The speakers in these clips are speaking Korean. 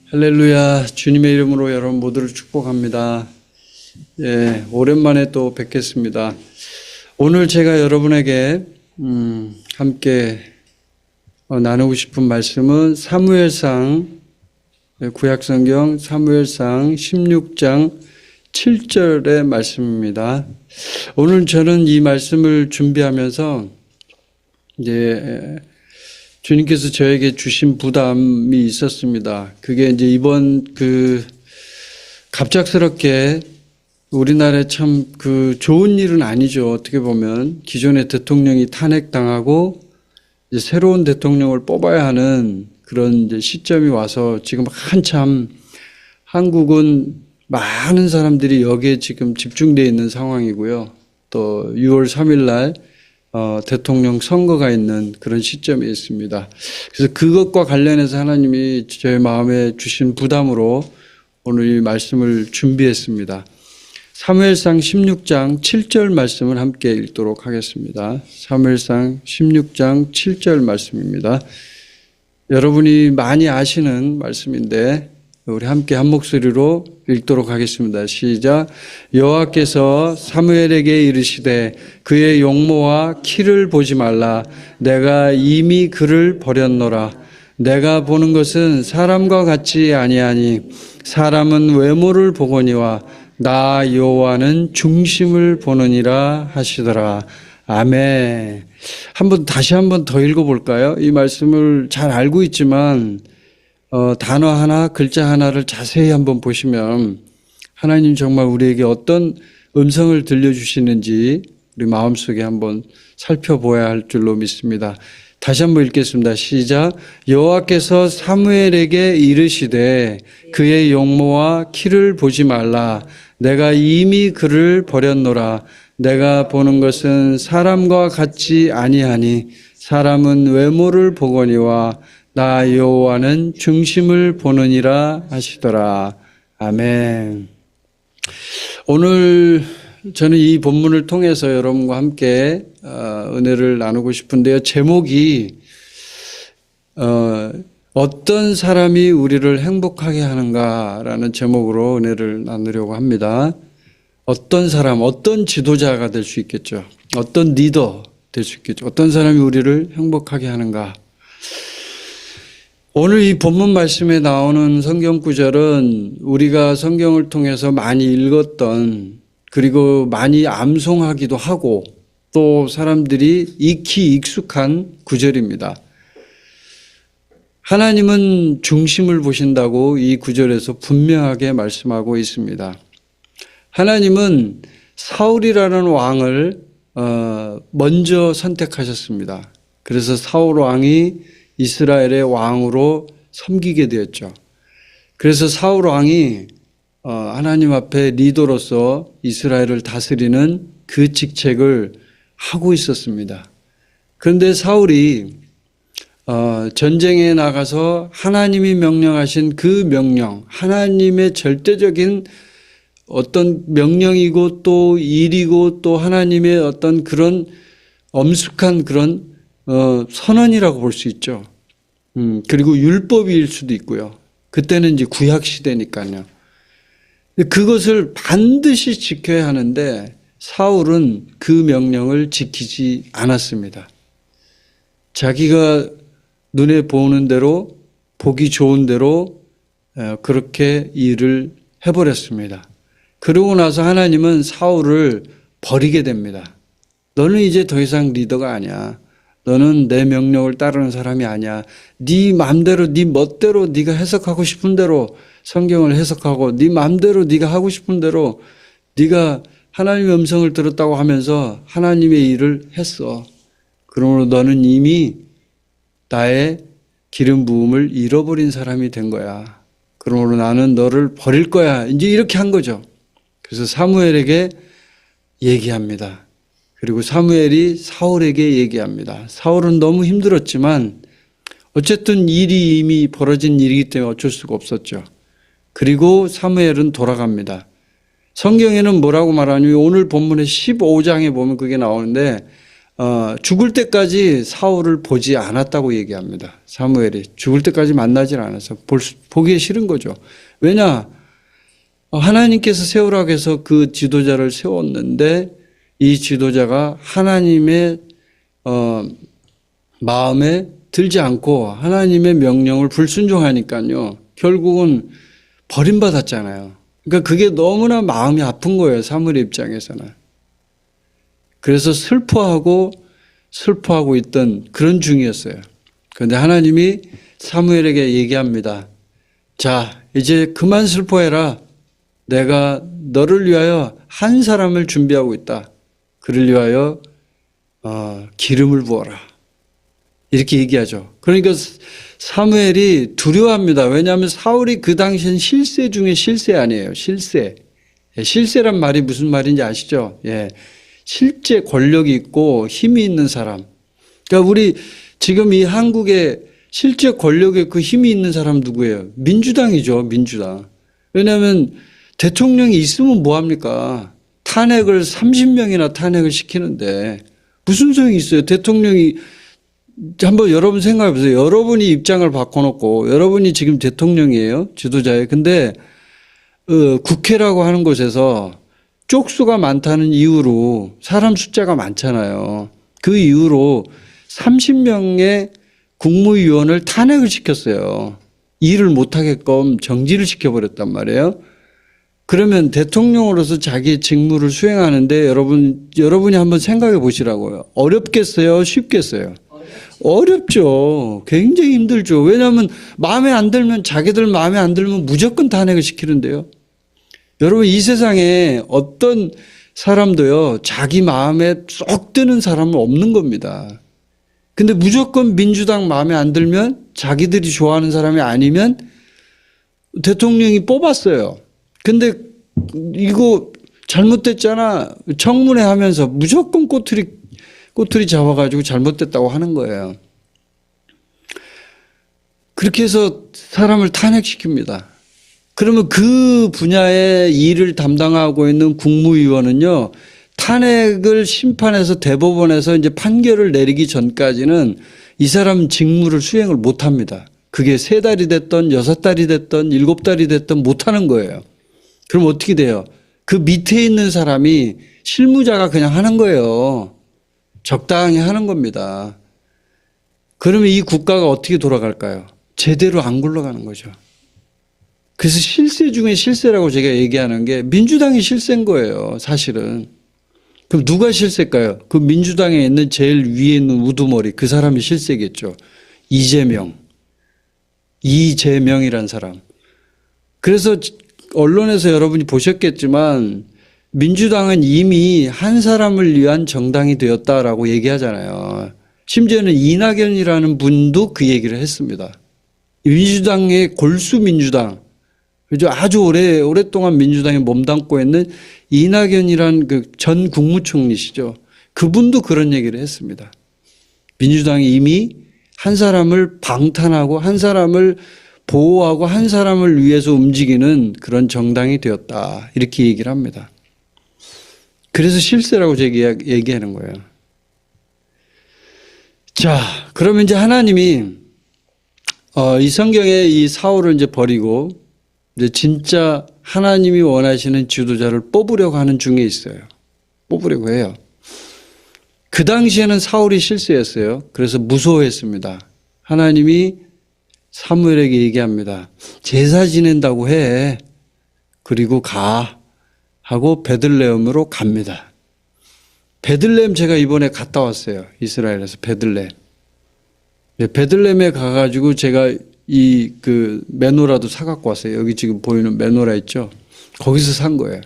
할렐루야. 주님의 이름으로 여러분 모두를 축복합니다. 예, 오랜만에 또 뵙겠습니다. 오늘 제가 여러분에게 함께 나누고 싶은 말씀은 사무엘상, 구약성경 사무엘상 16장 7절의 말씀입니다. 오늘 저는 이 말씀을 준비하면서 이제 주님께서 저에게 주신 부담이 있었습니다. 그게 이제 이번 갑작스럽게 우리나라에 참 좋은 일은 아니죠. 어떻게 보면 기존의 대통령이 탄핵당하고 이제 새로운 대통령을 뽑아야 하는 그런 이제 시점이 와서 지금 한참 한국은 많은 사람들이 여기에 지금 집중되어 있는 상황이고요. 또 6월 3일 날 대통령 선거가 있는 그런 시점에 있습니다. 그래서 그것과 관련해서 하나님이 제 마음에 주신 부담으로 오늘 이 말씀을 준비했습니다. 사무엘상 16장 7절 말씀을 함께 읽도록 하겠습니다. 사무엘상 16장 7절 말씀입니다. 여러분이 많이 아시는 말씀인데 우리 함께 한 목소리로 읽도록 하겠습니다. 시작. 여호와께서 사무엘에게 이르시되 그의 용모와 키를 보지 말라. 내가 이미 그를 버렸노라. 내가 보는 것은 사람과 같지 아니하니 사람은 외모를 보거니와 나 여호와는 중심을 보느니라 하시더라. 아멘. 다시 한번 더 읽어볼까요? 이 말씀을 잘 알고 있지만 단어 하나, 글자 하나를 자세히 한번 보시면 하나님 정말 우리에게 어떤 음성을 들려주시는지 우리 마음속에 한번 살펴보아야 할 줄로 믿습니다. 다시 한번 읽겠습니다. 시작. 여호와께서 사무엘에게 이르시되 그의 용모와 키를 보지 말라. 내가 이미 그를 버렸노라. 내가 보는 것은 사람과 같지 아니하니 사람은 외모를 보거니와 나 여호와는 중심을 보느니라 하시더라. 아멘. 오늘 저는 이 본문을 통해서 여러분과 함께 은혜를 나누고 싶은데요. 제목이 어떤 사람이 우리를 행복하게 하는가라는 제목으로 은혜를 나누려고 합니다. 어떤 사람, 어떤 지도자가 될 수 있겠죠. 어떤 리더 될 수 있겠죠. 어떤 사람이 우리를 행복하게 하는가. 오늘 이 본문 말씀에 나오는 성경 구절은 우리가 성경을 통해서 많이 읽었던 그리고 많이 암송하기도 하고 또 사람들이 익히 익숙한 구절입니다. 하나님은 중심을 보신다고 이 구절에서 분명하게 말씀하고 있습니다. 하나님은 사울이라는 왕을 먼저 선택하셨습니다. 그래서 사울 왕이 이스라엘의 왕으로 섬기게 되었죠. 그래서 사울 왕이 하나님 앞에 리더로서 이스라엘을 다스리는 그 직책을 하고 있었습니다. 그런데 사울이 전쟁에 나가서 하나님이 명령하신 그 명령, 하나님의 절대적인 어떤 명령이고 또 일이고 또 하나님의 어떤 그런 엄숙한 그런 선언이라고 볼 수 있죠. 그리고 율법일 수도 있고요. 그때는 이제 구약 시대니까요. 그것을 반드시 지켜야 하는데 사울은 그 명령을 지키지 않았습니다. 자기가 눈에 보는 대로 보기 좋은 대로 그렇게 일을 해버렸습니다. 그러고 나서 하나님은 사울을 버리게 됩니다. 너는 이제 더 이상 리더가 아니야. 너는 내 명령을 따르는 사람이 아니야. 네 마음대로 네 멋대로 네가 해석하고 싶은 대로 성경을 해석하고 네 마음대로 네가 하고 싶은 대로 네가 하나님의 음성을 들었다고 하면서 하나님의 일을 했어. 그러므로 너는 이미 나의 기름 부음을 잃어버린 사람이 된 거야. 그러므로 나는 너를 버릴 거야. 이제 이렇게 한 거죠. 그래서 사무엘에게 얘기합니다. 그리고 사무엘이 사울에게 얘기합니다. 사울은 너무 힘들었지만 어쨌든 일이 이미 벌어진 일이기 때문에 어쩔 수가 없었죠. 그리고 사무엘은 돌아갑니다. 성경에는 뭐라고 말하냐면 오늘 본문의 15장에 보면 그게 나오는데 죽을 때까지 사울을 보지 않았다고 얘기합니다. 사무엘이 죽을 때까지 만나질 않아서 보기 싫은 거죠. 왜냐? 하나님께서 세우라고 해서 그 지도자를 세웠는데 이 지도자가 하나님의 마음에 들지 않고 하나님의 명령을 불순종하니까요. 결국은 버림받았잖아요. 그러니까 그게 너무나 마음이 아픈 거예요. 사무엘 입장에서는. 그래서 슬퍼하고 있던 그런 중이었어요. 그런데 하나님이 사무엘에게 얘기합니다. 자, 이제 그만 슬퍼해라. 내가 너를 위하여 한 사람을 준비하고 있다. 그를 위하여 기름을 부어라. 이렇게 얘기하죠. 그러니까 사무엘이 두려워합니다. 왜냐하면 사울이 그 당시엔 실세 중에 실세 아니에요. 실세. 실세란 말이 무슨 말인지 아시죠? 예. 실제 권력이 있고 힘이 있는 사람. 그러니까 우리 지금 이 한국에 실제 권력에 그 힘이 있는 사람 누구예요? 민주당이죠. 민주당. 왜냐하면 대통령이 있으면 뭐합니까? 탄핵을 30명이나 탄핵을 시키는데 무슨 소용이 있어요? 대통령이 한번 여러분 생각해 보세요. 여러분이 입장을 바꿔놓고 여러분이 지금 대통령이에요. 지도자예요. 근데 국회라고 하는 곳에서 쪽수가 많다는 이유로 사람 숫자가 많잖아요. 그 이유로 30명의 국무위원을 탄핵을 시켰어요. 일을 못하게끔 정지를 시켜버렸단 말이에요. 그러면 대통령으로서 자기 직무를 수행하는데 여러분이 한번 생각해 보시라고요. 어렵겠어요? 쉽겠어요? 어렵죠. 굉장히 힘들죠. 왜냐하면 마음에 안 들면 자기들 마음에 안 들면 무조건 탄핵을 시키는데요. 여러분 이 세상에 어떤 사람도요. 자기 마음에 쏙 드는 사람은 없는 겁니다. 근데 무조건 민주당 마음에 안 들면 자기들이 좋아하는 사람이 아니면 대통령이 뽑았어요. 근데 이거 잘못됐잖아. 청문회 하면서 무조건 꼬투리 잡아가지고 잘못됐다고 하는 거예요. 그렇게 해서 사람을 탄핵시킵니다. 그러면 그 분야의 일을 담당하고 있는 국무위원은요, 탄핵을 심판해서 대법원에서 이제 판결을 내리기 전까지는 이 사람 직무를 수행을 못 합니다. 그게 3달이 됐던 6달이 됐던 7달이 됐던 못 하는 거예요. 그럼 어떻게 돼요? 그 밑에 있는 사람이 실무자가 그냥 하는 거예요. 적당히 하는 겁니다. 그러면 이 국가가 어떻게 돌아갈까요? 제대로 안 굴러가는 거죠. 그래서 실세 중에 실세라고 제가 얘기하는 게 민주당이 실세인 거예요. 사실은. 그럼 누가 실세일까요? 그 민주당에 있는 제일 위에 있는 우두머리 그 사람이 실세겠죠. 이재명이란 사람. 그래서 언론에서 여러분이 보셨겠지만 민주당은 이미 한 사람을 위한 정당이 되었다라고 얘기하잖아요. 심지어는 이낙연이라는 분도 그 얘기를 했습니다. 민주당의 골수 민주당. 그죠? 아주 오랫동안 민주당에 몸담고 있는 이낙연이란 그 전 국무총리시죠. 그분도 그런 얘기를 했습니다. 민주당이 이미 한 사람을 방탄하고 한 사람을 보호하고 한 사람을 위해서 움직이는 그런 정당이 되었다. 이렇게 얘기를 합니다. 그래서 실세라고 제가 얘기하는 거예요. 자, 그러면 이제 하나님이 이 성경에 이 사울을 이제 버리고 이제 진짜 하나님이 원하시는 지도자를 뽑으려고 하는 중에 있어요. 뽑으려고 해요. 그 당시에는 사울이 실세였어요. 그래서 무서워했습니다. 하나님이 사무엘에게 얘기합니다. 제사 지낸다고 해. 그리고 가. 하고 베들레헴으로 갑니다. 베들레헴 제가 이번에 갔다 왔어요. 이스라엘에서 베들레헴. 베들레헴에 가가지고 제가 그 메노라도 사갖고 왔어요. 여기 지금 보이는 메노라 있죠? 거기서 산 거예요.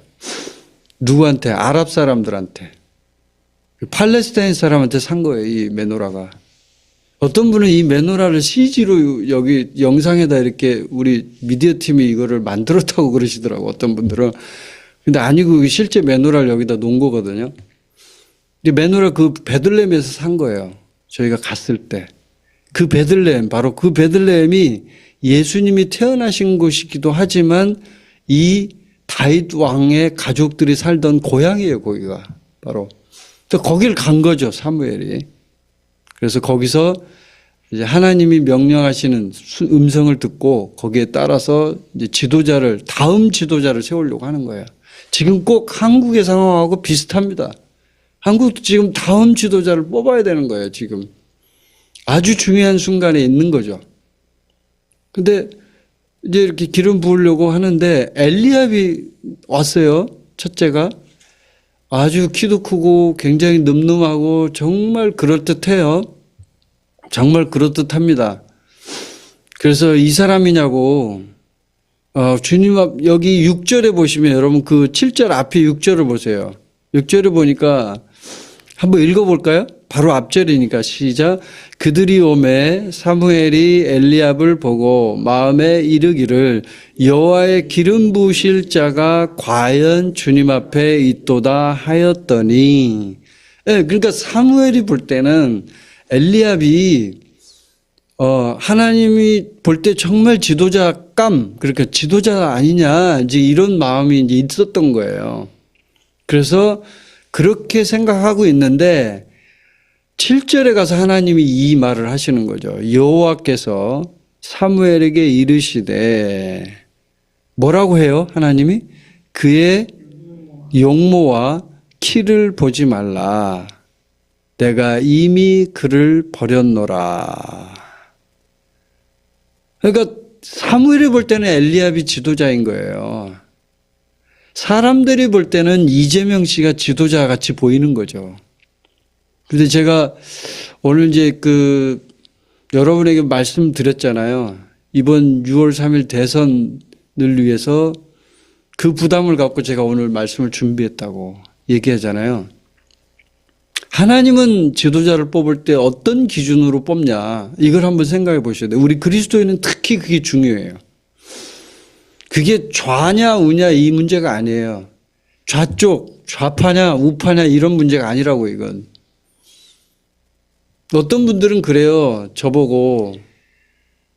누구한테? 아랍 사람들한테. 팔레스타인 사람한테 산 거예요. 이 메노라가. 어떤 분은 이 메노라를 CG로 여기 영상에다 이렇게 우리 미디어 팀이 이거를 만들었다고 그러시더라고. 어떤 분들은. 근데 아니고 실제 메노라를 여기다 놓은 거거든요. 메노라 그 베들레헴에서 산 거예요. 저희가 갔을 때. 그 베들레헴, 바로 그 베들레헴이 예수님이 태어나신 곳이기도 하지만 이 다윗 왕의 가족들이 살던 고향이에요, 거기가. 바로. 또 거길 간 거죠, 사무엘이. 그래서 거기서 이제 하나님이 명령하시는 음성을 듣고 거기에 따라서 이제 다음 지도자를 세우려고 하는 거예요. 지금 꼭 한국의 상황하고 비슷합니다. 한국도 지금 다음 지도자를 뽑아야 되는 거예요, 지금. 아주 중요한 순간에 있는 거죠. 근데 이제 이렇게 기름 부으려고 하는데 엘리압이 왔어요, 첫째가. 아주 키도 크고 굉장히 늠름하고 정말 그럴듯해요. 정말 그럴듯합니다. 그래서 이 사람이냐고, 주님 앞, 여기 6절에 보시면 여러분 그 7절 앞에 6절을 보세요. 6절에 보니까 한번 읽어볼까요? 바로 앞절이니까 시작. 그들이 오매 사무엘이 엘리압을 보고 마음에 이르기를 여호와의 기름 부으실 자가 과연 주님 앞에 있도다 하였더니, 네, 그러니까 사무엘이 볼 때는 엘리압이 하나님이 볼 때 정말 그러니까 지도자 아니냐 이제 이런 마음이 이제 있었던 거예요. 그래서 그렇게 생각하고 있는데 7절에 가서 하나님이 이 말을 하시는 거죠. 여호와께서 사무엘에게 이르시되 뭐라고 해요? 하나님이 그의 용모와 키를 보지 말라. 내가 이미 그를 버렸노라. 그러니까 사무엘이 볼 때는 엘리압이 지도자인 거예요. 사람들이 볼 때는 이재명 씨가 지도자 같이 보이는 거죠. 근데 제가 오늘 이제 여러분에게 말씀드렸잖아요. 이번 6월 3일 대선을 위해서 그 부담을 갖고 제가 오늘 말씀을 준비했다고 얘기하잖아요. 하나님은 지도자를 뽑을 때 어떤 기준으로 뽑냐, 이걸 한번 생각해 보셔야 돼요. 우리 그리스도인은 특히 그게 중요해요. 그게 좌냐 우냐 이 문제가 아니에요. 좌쪽, 좌파냐 우파냐 이런 문제가 아니라고. 이건 어떤 분들은 그래요. 저보고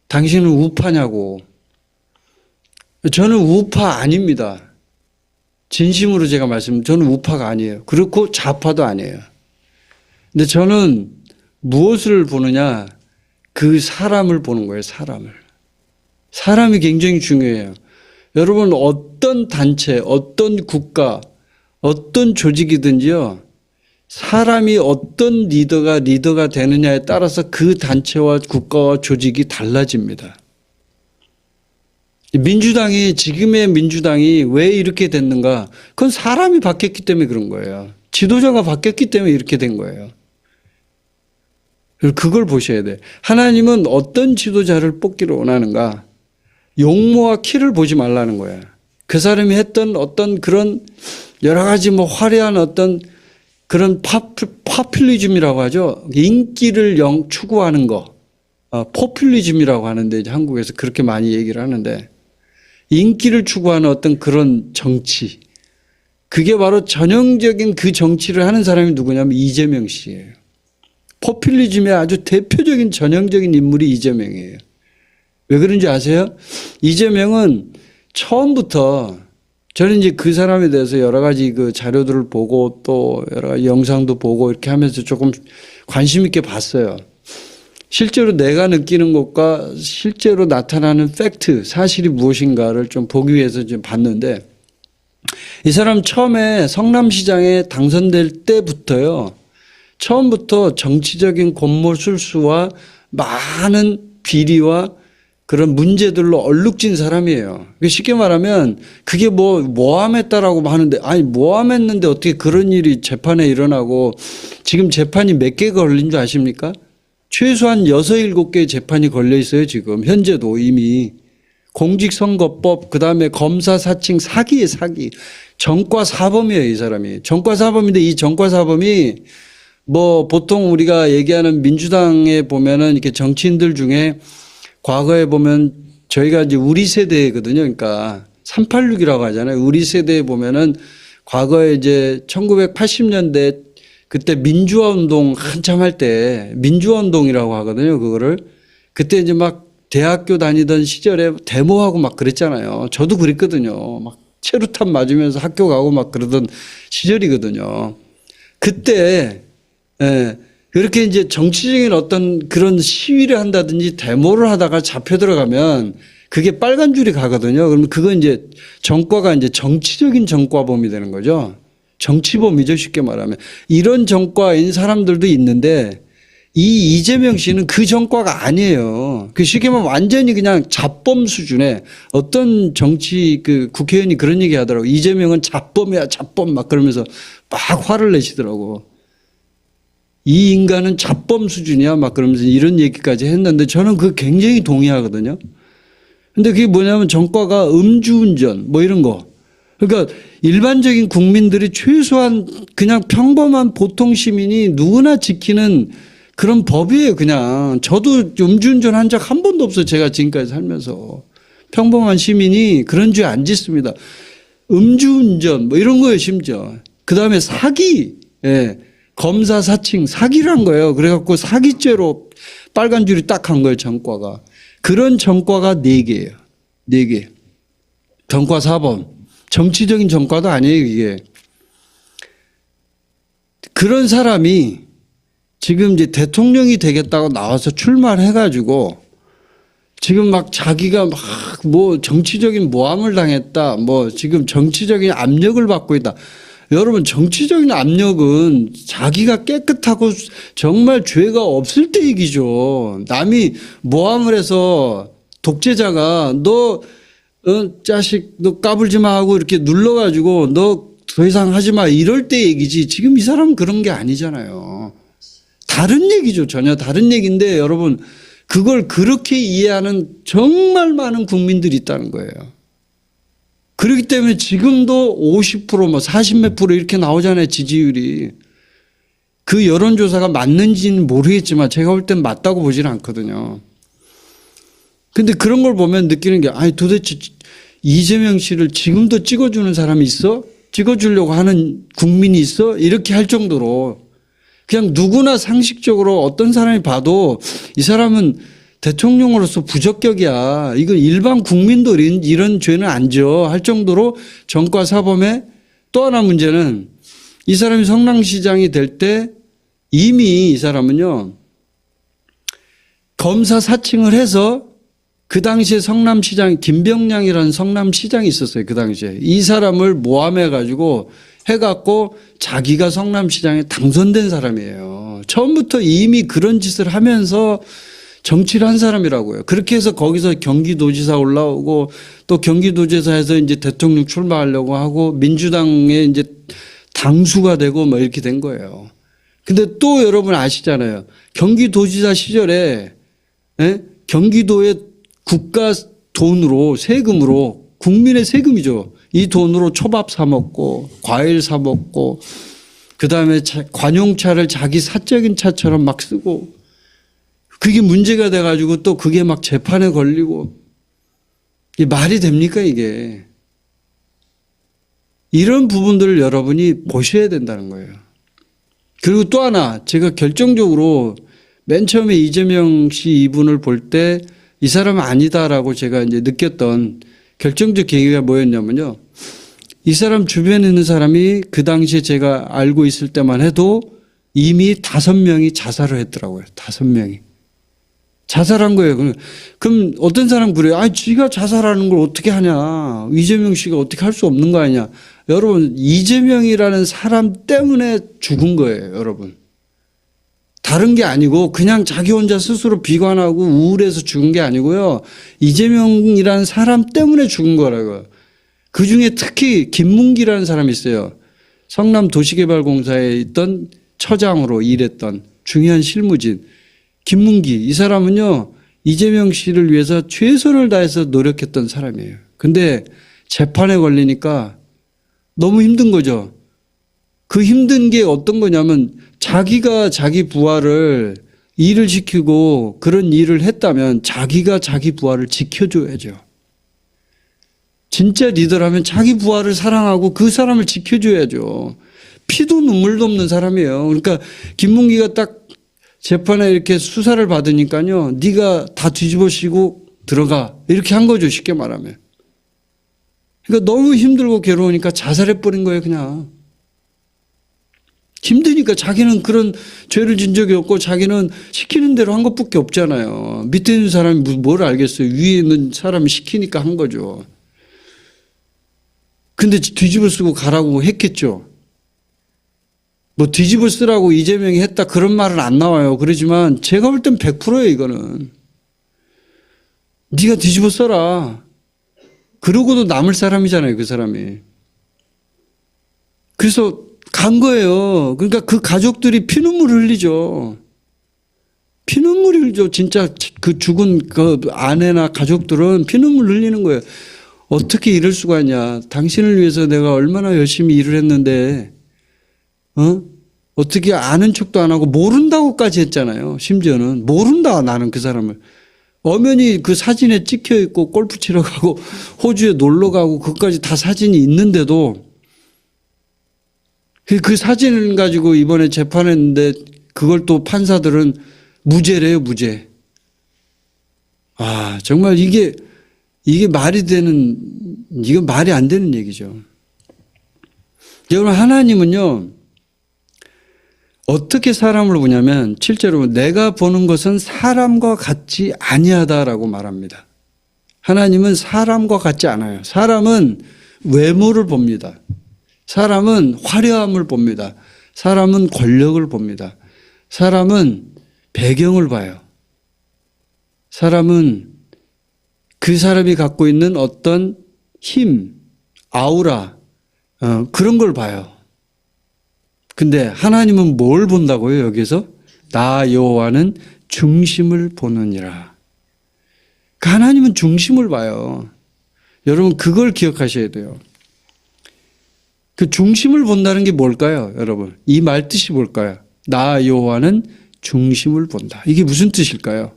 당신은 우파냐고. 저는 우파 아닙니다. 진심으로 제가 저는 우파가 아니에요. 그렇고 좌파도 아니에요. 근데 저는 무엇을 보느냐, 그 사람을 보는 거예요. 사람이 굉장히 중요해요. 여러분, 어떤 단체, 어떤 국가, 어떤 조직이든지요, 사람이 어떤 리더가 되느냐에 따라서 그 단체와 국가와 조직이 달라집니다. 지금의 민주당이 왜 이렇게 됐는가? 그건 사람이 바뀌었기 때문에 그런 거예요. 지도자가 바뀌었기 때문에 이렇게 된 거예요. 그걸 보셔야 돼요. 하나님은 어떤 지도자를 뽑기를 원하는가? 용모와 키를 보지 말라는 거예요. 그 사람이 했던 어떤 그런 여러 가지 화려한 어떤 그런 파퓰리즘이라고 하죠. 인기를 추구하는 거. 포퓰리즘이라고 하는데 이제 한국에서 그렇게 많이 얘기를 하는데, 인기를 추구하는 어떤 그런 정치. 그게 바로 전형적인 그 정치를 하는 사람이 누구냐면 이재명 씨예요. 포퓰리즘의 아주 대표적인 전형적인 인물이 이재명이에요. 왜 그런지 아세요? 이재명은 처음부터, 저는 이제 그 사람에 대해서 여러 가지 그 자료들을 보고 또 여러 가지 영상도 보고 이렇게 하면서 조금 관심 있게 봤어요. 실제로 내가 느끼는 것과 실제로 나타나는 팩트, 사실이 무엇인가를 좀 보기 위해서 좀 봤는데, 이 사람 처음에 성남시장에 당선될 때부터요, 처음부터 정치적인 곤모술수와 많은 비리와 그런 문제들로 얼룩진 사람이에요. 쉽게 말하면 그게 모함했다라고 하는데, 아니 모함했는데 어떻게 그런 일이 재판에 일어나고, 지금 재판이 몇 개가 걸린 줄 아십니까? 최소한 6, 7개의 재판이 걸려 있어요. 지금 현재도 이미. 공직선거법, 그다음에 검사 사칭 사기에 사기. 전과사범이에요, 이 사람이. 전과사범인데 이 전과사범이 보통 우리가 얘기하는 민주당에 보면은 이렇게 정치인들 중에 과거에 보면 저희가 이제 우리 세대거든요. 그러니까 386이라고 하잖아요. 우리 세대에 보면은 과거에 이제 1980년대 그때 민주화 운동 한참 할 때 민주화 운동이라고 하거든요. 그거를. 그때 이제 막 대학교 다니던 시절에 데모하고 막 그랬잖아요. 저도 그랬거든요. 막 체류탄 맞으면서 학교 가고 막 그러던 시절이거든요. 그때 그렇게 이제 정치적인 어떤 그런 시위를 한다든지 데모를 하다가 잡혀 들어가면 그게 빨간 줄이 가거든요. 그러면 그건 이제 전과가 이제 정치적인 전과범이 되는 거죠. 정치범이죠, 쉽게 말하면. 이런 전과인 사람들도 있는데 이 이재명 씨는 그 전과가 아니에요. 그 쉽게 말하면 완전히 그냥 잡범 수준의 어떤 정치 그 국회의원이 그런 얘기 하더라고. 이재명은 잡범이야, 잡범 막 그러면서 막 화를 내시더라고. 이 인간은 잡범 수준이야 막 그러면서 이런 얘기까지 했는데 저는 그 굉장히 동의하거든요. 근데 그게 뭐냐면 전과가 음주운전 뭐 이런 거. 그러니까 일반적인 국민들이 최소한 그냥 평범한 보통 시민이 누구나 지키는 그런 법이에요. 그냥 저도 음주운전 한 적 한 번도 없어요. 제가 지금까지 살면서. 평범한 시민이 그런 죄 안 짓습니다. 음주운전 뭐 이런 거예요. 심지어. 그다음에 사기. 예. 검사 사칭 사기를 한 거예요. 그래갖고 사기죄로 빨간 줄이 딱 한 거예요. 전과가. 그런 전과가 4개예요. 4개. 전과 4번. 정치적인 전과도 아니에요. 이게. 그런 사람이 지금 이제 대통령이 되겠다고 나와서 출마를 해가지고 지금 막 자기가 막 뭐 정치적인 모함을 당했다. 뭐 지금 정치적인 압력을 받고 있다. 여러분 정치적인 압력은 자기가 깨끗하고 정말 죄가 없을 때 얘기죠. 남이 모함을 해서 독재자가 너 자식 너 까불지 마 하고 이렇게 눌러가지고 너 더 이상 하지 마 이럴 때 얘기지. 지금 이 사람은 그런 게 아니잖아요. 다른 얘기죠. 전혀 다른 얘기인데 여러분 그걸 그렇게 이해하는 정말 많은 국민들이 있다는 거예요. 그렇기 때문에 지금도 50% 뭐 40몇 프로 이렇게 나오잖아요. 지지율이. 그 여론조사가 맞는지는 모르겠지만 제가 볼 땐 맞다고 보지는 않거든요. 근데 그런 걸 보면 느끼는 게 아니 도대체 이재명 씨를 지금도 찍어주는 사람이 있어? 찍어주려고 하는 국민이 있어? 이렇게 할 정도로 그냥 누구나 상식적으로 어떤 사람이 봐도 이 사람은 대통령으로서 부적격이야. 이거 일반 국민도 이런 죄는 안 져. 할 정도로 전과 사범의 또 하나 문제는 이 사람이 성남시장이 될 때 이미 이 사람은요. 검사 사칭을 해서 그 당시에 성남시장 김병량이라는 성남시장이 있었어요. 그 당시에. 이 사람을 모함해가지고 해갖고 자기가 성남시장에 당선된 사람이에요. 처음부터 이미 그런 짓을 하면서 정치를 한 사람이라고요. 그렇게 해서 거기서 경기도지사 올라오고 또 경기도지사에서 이제 대통령 출마하려고 하고 민주당에 이제 당수가 되고 뭐 이렇게 된 거예요. 근데 또 여러분 아시잖아요. 경기도지사 시절에 경기도의 국가 돈으로 세금으로 국민의 세금이죠. 이 돈으로 초밥 사 먹고 과일 사 먹고 그다음에 관용차를 자기 사적인 차처럼 막 쓰고 그게 문제가 돼가지고 또 그게 막 재판에 걸리고 이게 말이 됩니까 이게. 이런 부분들을 여러분이 보셔야 된다는 거예요. 그리고 또 하나 제가 결정적으로 맨 처음에 이재명 씨 이분을 볼 때 이 사람은 아니다라고 제가 이제 느꼈던 결정적 계기가 뭐였냐면요. 이 사람 주변에 있는 사람이 그 당시에 제가 알고 있을 때만 해도 이미 5명이 자살을 했더라고요. 5명이. 자살한 거예요. 그럼 어떤 사람 그래요. 아니, 지가 자살하는 걸 어떻게 하냐. 이재명 씨가 어떻게 할 수 없는 거 아니냐. 여러분, 이재명이라는 사람 때문에 죽은 거예요. 여러분. 다른 게 아니고 그냥 자기 혼자 스스로 비관하고 우울해서 죽은 게 아니고요. 이재명이라는 사람 때문에 죽은 거라고요. 그중에 특히 김문기라는 사람이 있어요. 성남도시개발공사에 있던 처장으로 일했던 중요한 실무진. 김문기. 이 사람은요. 이재명 씨를 위해서 최선을 다해서 노력했던 사람이에요. 근데 재판에 걸리니까 너무 힘든 거죠. 그 힘든 게 어떤 거냐면 자기가 자기 부하를 일을 시키고 그런 일을 했다면 자기가 자기 부하를 지켜줘야죠. 진짜 리더라면 자기 부하를 사랑하고 그 사람을 지켜줘야죠. 피도 눈물도 없는 사람이에요. 그러니까 김문기가 딱 재판에 이렇게 수사를 받으니까요. 네가 다 뒤집어 씌고 들어가. 이렇게 한 거죠. 쉽게 말하면. 그러니까 너무 힘들고 괴로우니까 자살해버린 거예요. 그냥. 힘드니까 자기는 그런 죄를 진 적이 없고 자기는 시키는 대로 한 것밖에 없잖아요. 밑에 있는 사람이 뭘 알겠어요. 위에 있는 사람이 시키니까 한 거죠. 근데 뒤집어 쓰고 가라고 했겠죠. 뭐 뒤집어 쓰라고 이재명이 했다 그런 말은 안 나와요. 그러지만 제가 볼 땐 100%예요 이거는. 네가 뒤집어 써라. 그러고도 남을 사람이잖아요 그 사람이. 그래서 간 거예요. 그러니까 그 가족들이 피눈물 흘리죠. 피눈물 흘리죠. 진짜 그 죽은 그 아내나 가족들은 피눈물 흘리는 거예요. 어떻게 이럴 수가 있냐. 당신을 위해서 내가 얼마나 열심히 일을 했는데 어떻게 아는 척도 안 하고 모른다고까지 했잖아요. 심지어는 모른다 나는 그 사람을. 엄연히 그 사진에 찍혀 있고 골프 치러 가고 호주에 놀러 가고 그것까지 다 사진이 있는데도 그 사진을 가지고 이번에 재판했는데 그걸 또 판사들은 무죄래요, 무죄. 아, 정말 이게 말이 되는, 이건 말이 안 되는 얘기죠. 여러분, 하나님은요, 어떻게 사람을 보냐면, 실제로 내가 보는 것은 사람과 같지 아니하다라고 말합니다. 하나님은 사람과 같지 않아요. 사람은 외모를 봅니다. 사람은 화려함을 봅니다. 사람은 권력을 봅니다. 사람은 배경을 봐요. 사람은 그 사람이 갖고 있는 어떤 힘, 아우라, 그런 걸 봐요. 근데 하나님은 뭘 본다고요, 여기서? 나 여호와는 중심을 보느니라. 하나님은 중심을 봐요. 여러분, 그걸 기억하셔야 돼요. 그 중심을 본다는 게 뭘까요, 여러분? 이 말 뜻이 뭘까요? 나 여호와는 중심을 본다. 이게 무슨 뜻일까요?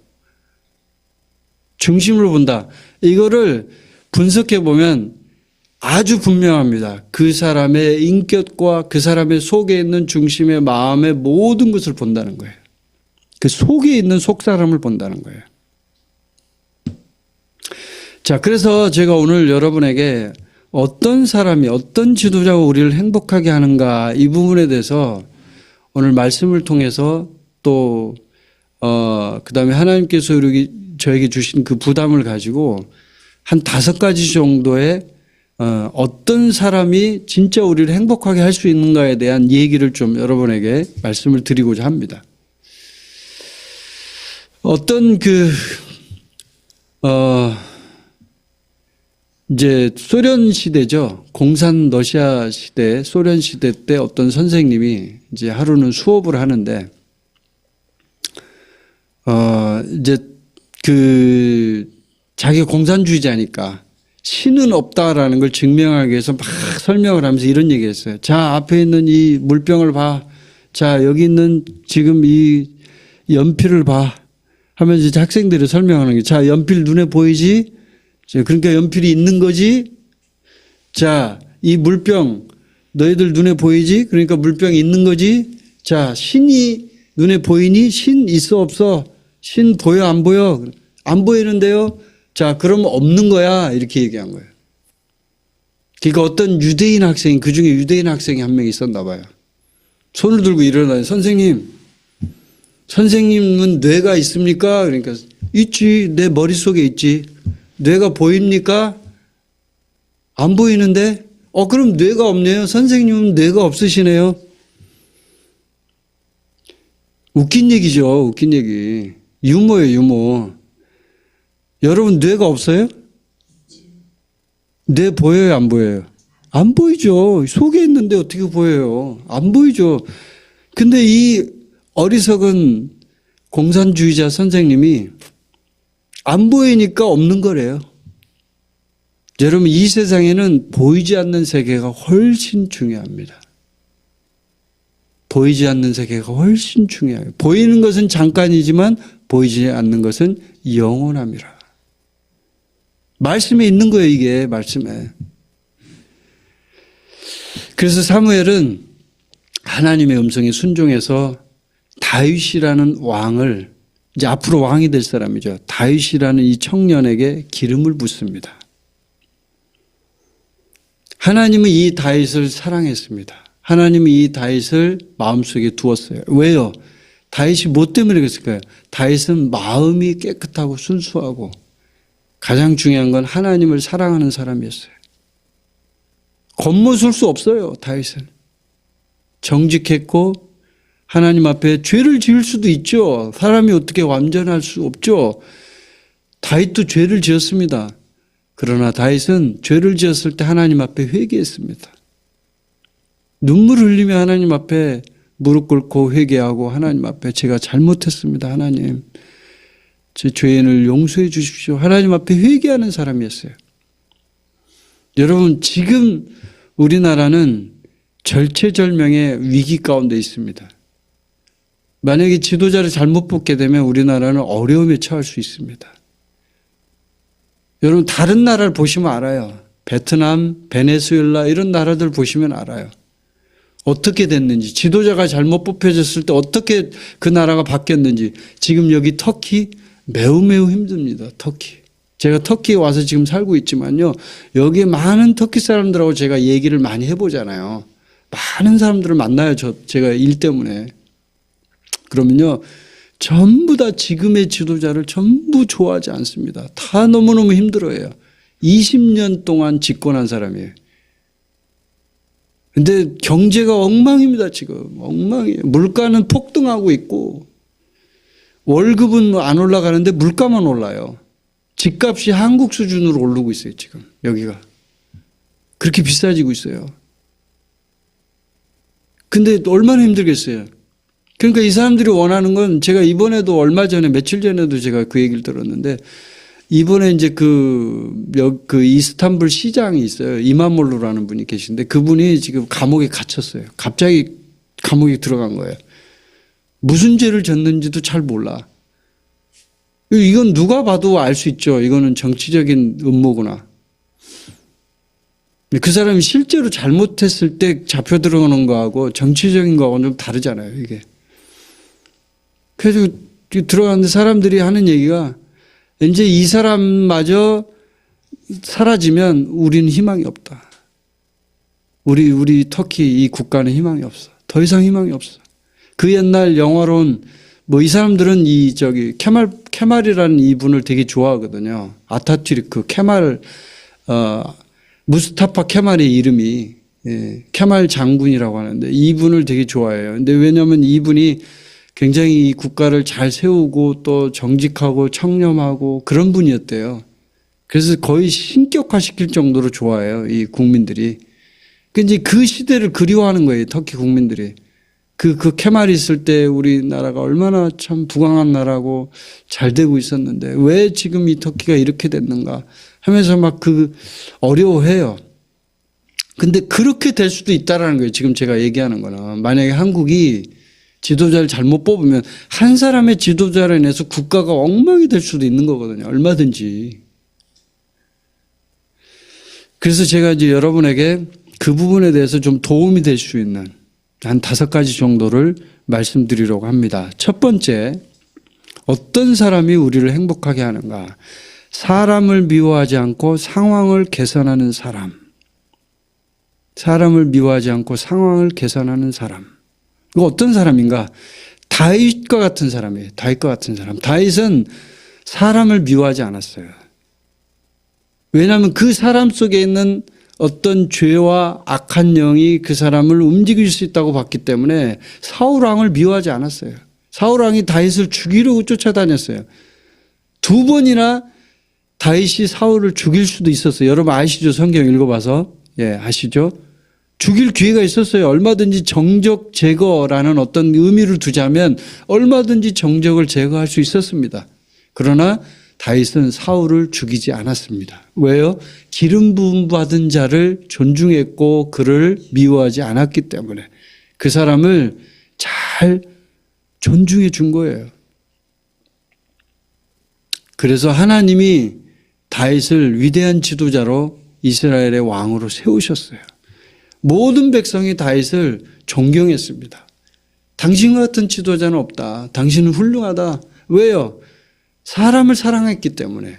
중심을 본다. 이거를 분석해 보면 아주 분명합니다. 그 사람의 인격과 그 사람의 속에 있는 중심의 마음의 모든 것을 본다는 거예요. 그 속에 있는 속 사람을 본다는 거예요. 자, 그래서 제가 오늘 여러분에게 어떤 사람이 어떤 지도자가 우리를 행복하게 하는가 이 부분에 대해서 오늘 말씀을 통해서 또 그다음에 하나님께서 저에게 주신 그 부담을 가지고 한 5가지 정도의 어떤 사람이 진짜 우리를 행복하게 할 수 있는가에 대한 얘기를 좀 여러분에게 말씀을 드리고자 합니다. 어떤 이제 소련 시대죠. 공산 러시아 시대, 소련 시대 때 어떤 선생님이 이제 하루는 수업을 하는데, 이제 자기가 공산주의자니까 신은 없다라는 걸 증명하기 위해서 막 설명을 하면서 이런 얘기 했어요. 자, 앞에 있는 이 물병을 봐. 자, 여기 있는 지금 이 연필을 봐. 하면서 이제 학생들이 설명하는 게, 자, 연필 눈에 보이지? 그러니까 연필이 있는 거지? 자, 이 물병 너희들 눈에 보이지? 그러니까 물병이 있는 거지? 자, 신이 눈에 보이니? 신 있어 없어? 신 보여 안 보여? 안 보이는데요? 자, 그럼 없는 거야. 이렇게 얘기한 거예요. 그러니까 어떤 유대인 학생이, 그중에 유대인 학생이 한 명 있었나 봐요. 손을 들고 일어나요. 선생님은 뇌가 있습니까? 그러니까 있지. 내 머릿속에 있지. 뇌가 보입니까? 안 보이는데? 그럼 뇌가 없네요. 선생님은 뇌가 없으시네요. 웃긴 얘기죠. 웃긴 얘기. 유머예요, 유머. 여러분 뇌가 없어요? 뇌 보여요, 안 보여요? 안 보이죠. 속에 있는데 어떻게 보여요? 안 보이죠. 근데 이 어리석은 공산주의자 선생님이 안 보이니까 없는 거래요. 여러분, 이 세상에는 보이지 않는 세계가 훨씬 중요합니다. 보이지 않는 세계가 훨씬 중요해요. 보이는 것은 잠깐이지만 보이지 않는 것은 영원함이라. 말씀에 있는 거예요, 이게 말씀에. 그래서 사무엘은 하나님의 음성에 순종해서 다윗이라는 왕을, 이제 앞으로 왕이 될 사람이죠. 다윗이라는 이 청년에게 기름을 붓습니다. 하나님은 이 다윗을 사랑했습니다. 하나님이 이 다윗을 마음속에 두었어요. 왜요? 다윗이 뭐 때문에 그랬을까요? 다윗은 마음이 깨끗하고 순수하고 가장 중요한 건 하나님을 사랑하는 사람이었어요. 겉모술 수 없어요. 다윗은 정직했고 하나님 앞에 죄를 지을 수도 있죠. 사람이 어떻게 완전할 수 없죠. 다윗도 죄를 지었습니다. 그러나 다윗은 죄를 지었을 때 하나님 앞에 회개했습니다. 눈물 흘리며 하나님 앞에 무릎 꿇고 회개하고 하나님 앞에 제가 잘못했습니다. 하나님, 제 죄인을 용서해 주십시오. 하나님 앞에 회개하는 사람이었어요. 여러분, 지금 우리나라는 절체절명의 위기 가운데 있습니다. 만약에 지도자를 잘못 뽑게 되면 우리나라는 어려움에 처할 수 있습니다. 여러분, 다른 나라를 보시면 알아요. 베트남, 베네수엘라 이런 나라들 보시면 알아요. 어떻게 됐는지, 지도자가 잘못 뽑혀졌을 때 어떻게 그 나라가 바뀌었는지. 지금 여기 터키 매우 힘듭니다. 터키. 제가 터키에 와서 지금 살고 있지만요. 여기에 많은 터키 사람들하고 제가 얘기를 많이 해보잖아요. 많은 사람들을 만나요. 제가 일 때문에. 그러면요. 전부 다 지금의 지도자를 전부 좋아하지 않습니다. 다 너무너무 힘들어해요. 20년 동안 집권한 사람이에요. 근데 경제가 엉망입니다. 지금 엉망이에요. 물가는 폭등하고 있고 월급은 안 올라가는데 물가만 올라요. 집값이 한국 수준으로 오르고 있어요. 지금 여기가 그렇게 비싸지고 있어요. 근데 얼마나 힘들겠어요. 그러니까 이 사람들이 원하는 건, 제가 이번에도 얼마 전에 며칠 전에도 제가 그 얘기를 들었는데, 이번에 이제 그 이스탄불 시장이 있어요. 이마몰루라는 분이 계신데 그분이 지금 감옥에 갇혔어요. 갑자기 감옥에 들어간 거예요. 무슨 죄를 졌는지도 잘 몰라. 이건 누가 봐도 알 수 있죠. 이거는 정치적인 음모구나. 그 사람이 실제로 잘못했을 때 잡혀 들어가는 거하고 정치적인 거하고는 좀 다르잖아요, 이게. 그래서 들어갔는데 사람들이 하는 얘기가, 이제 이 사람마저 사라지면 우리는 희망이 없다. 우리 터키 이 국가는 희망이 없어. 더 이상 희망이 없어. 그 옛날 영화론, 이 사람들은 케말이라는 이분을 되게 좋아하거든요. 아타투르크, 무스타파 케말의 이름이, 케말 장군이라고 하는데 이분을 되게 좋아해요. 근데 왜냐하면 이분이 굉장히 이 국가를 잘 세우고 또 정직하고 청렴하고 그런 분이었대요. 그래서 거의 신격화시킬 정도로 좋아해요, 이 국민들이. 이제 그 시대를 그리워하는 거예요, 터키 국민들이. 그 케말이 있을 때 우리나라가 얼마나 참 부강한 나라고 잘 되고 있었는데 왜 지금 이 터키가 이렇게 됐는가 하면서 막 어려워해요. 근데 그렇게 될 수도 있다라는 거예요. 지금 제가 얘기하는 거는. 만약에 한국이 지도자를 잘못 뽑으면 한 사람의 지도자로 인해서 국가가 엉망이 될 수도 있는 거거든요. 얼마든지. 그래서 제가 이제 여러분에게 그 부분에 대해서 좀 도움이 될 수 있는 한 5가지 정도를 말씀드리려고 합니다. 첫 번째, 어떤 사람이 우리를 행복하게 하는가? 사람을 미워하지 않고 상황을 개선하는 사람. 사람을 미워하지 않고 상황을 개선하는 사람. 이거 어떤 사람인가? 다윗과 같은 사람이에요. 다윗과 같은 사람. 다윗은 사람을 미워하지 않았어요. 왜냐하면 그 사람 속에 있는 어떤 죄와 악한 영이 그 사람을 움직일 수 있다고 봤기 때문에 사울 왕을 미워하지 않았어요. 사울 왕이 다윗을 죽이려고 쫓아다녔어요. 2번이나 다윗이 사울을 죽일 수도 있었어요. 여러분 아시죠? 성경 읽어봐서. 아시죠? 죽일 기회가 있었어요. 얼마든지 정적 제거라는 어떤 의미를 두자면 얼마든지 정적을 제거할 수 있었습니다. 그러나 다윗은 사울을 죽이지 않았습니다. 왜요? 기름 부음 받은 자를 존중했고 그를 미워하지 않았기 때문에 그 사람을 잘 존중해 준 거예요. 그래서 하나님이 다윗을 위대한 지도자로 이스라엘의 왕으로 세우셨어요. 모든 백성이 다윗을 존경했습니다. 당신과 같은 지도자는 없다. 당신은 훌륭하다. 왜요? 사람을 사랑했기 때문에.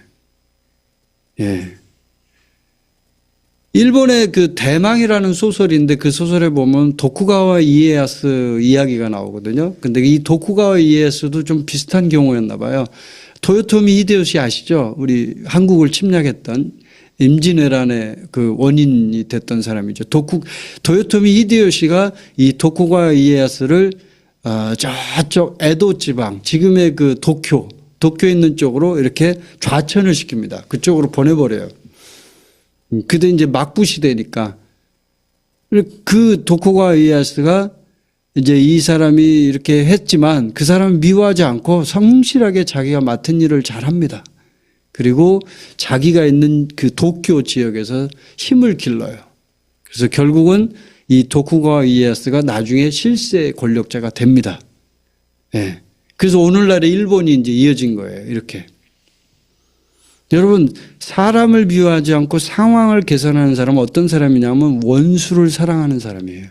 일본의 그 대망이라는 소설인데 그 소설에 보면 도쿠가와 이에야스 이야기가 나오거든요. 근데 이 도쿠가와 이에야스도 좀 비슷한 경우였나 봐요. 도요토미 히데요시 아시죠? 우리 한국을 침략했던 임진왜란의 그 원인이 됐던 사람이죠. 도요토미 히데요시가 이 도쿠가와 이에야스를 저쪽 에도 지방, 지금의 그 도쿄에 있는 쪽으로 이렇게 좌천을 시킵니다. 그쪽으로 보내버려요. 그때 이제 막부 시대니까. 그 도쿠가와 이에야스가 이제 이 사람이 이렇게 했지만 그 사람을 미워하지 않고 성실하게 자기가 맡은 일을 잘합니다. 그리고 자기가 있는 그 도쿄 지역에서 힘을 길러요. 그래서 결국은 이 도쿠가와 이에야스가 나중에 실세 권력자가 됩니다. 예. 그래서 오늘날의 일본이 이제 이어진 거예요. 이렇게. 여러분, 사람을 미워하지 않고 상황을 개선하는 사람은 어떤 사람이냐면 원수를 사랑하는 사람이에요.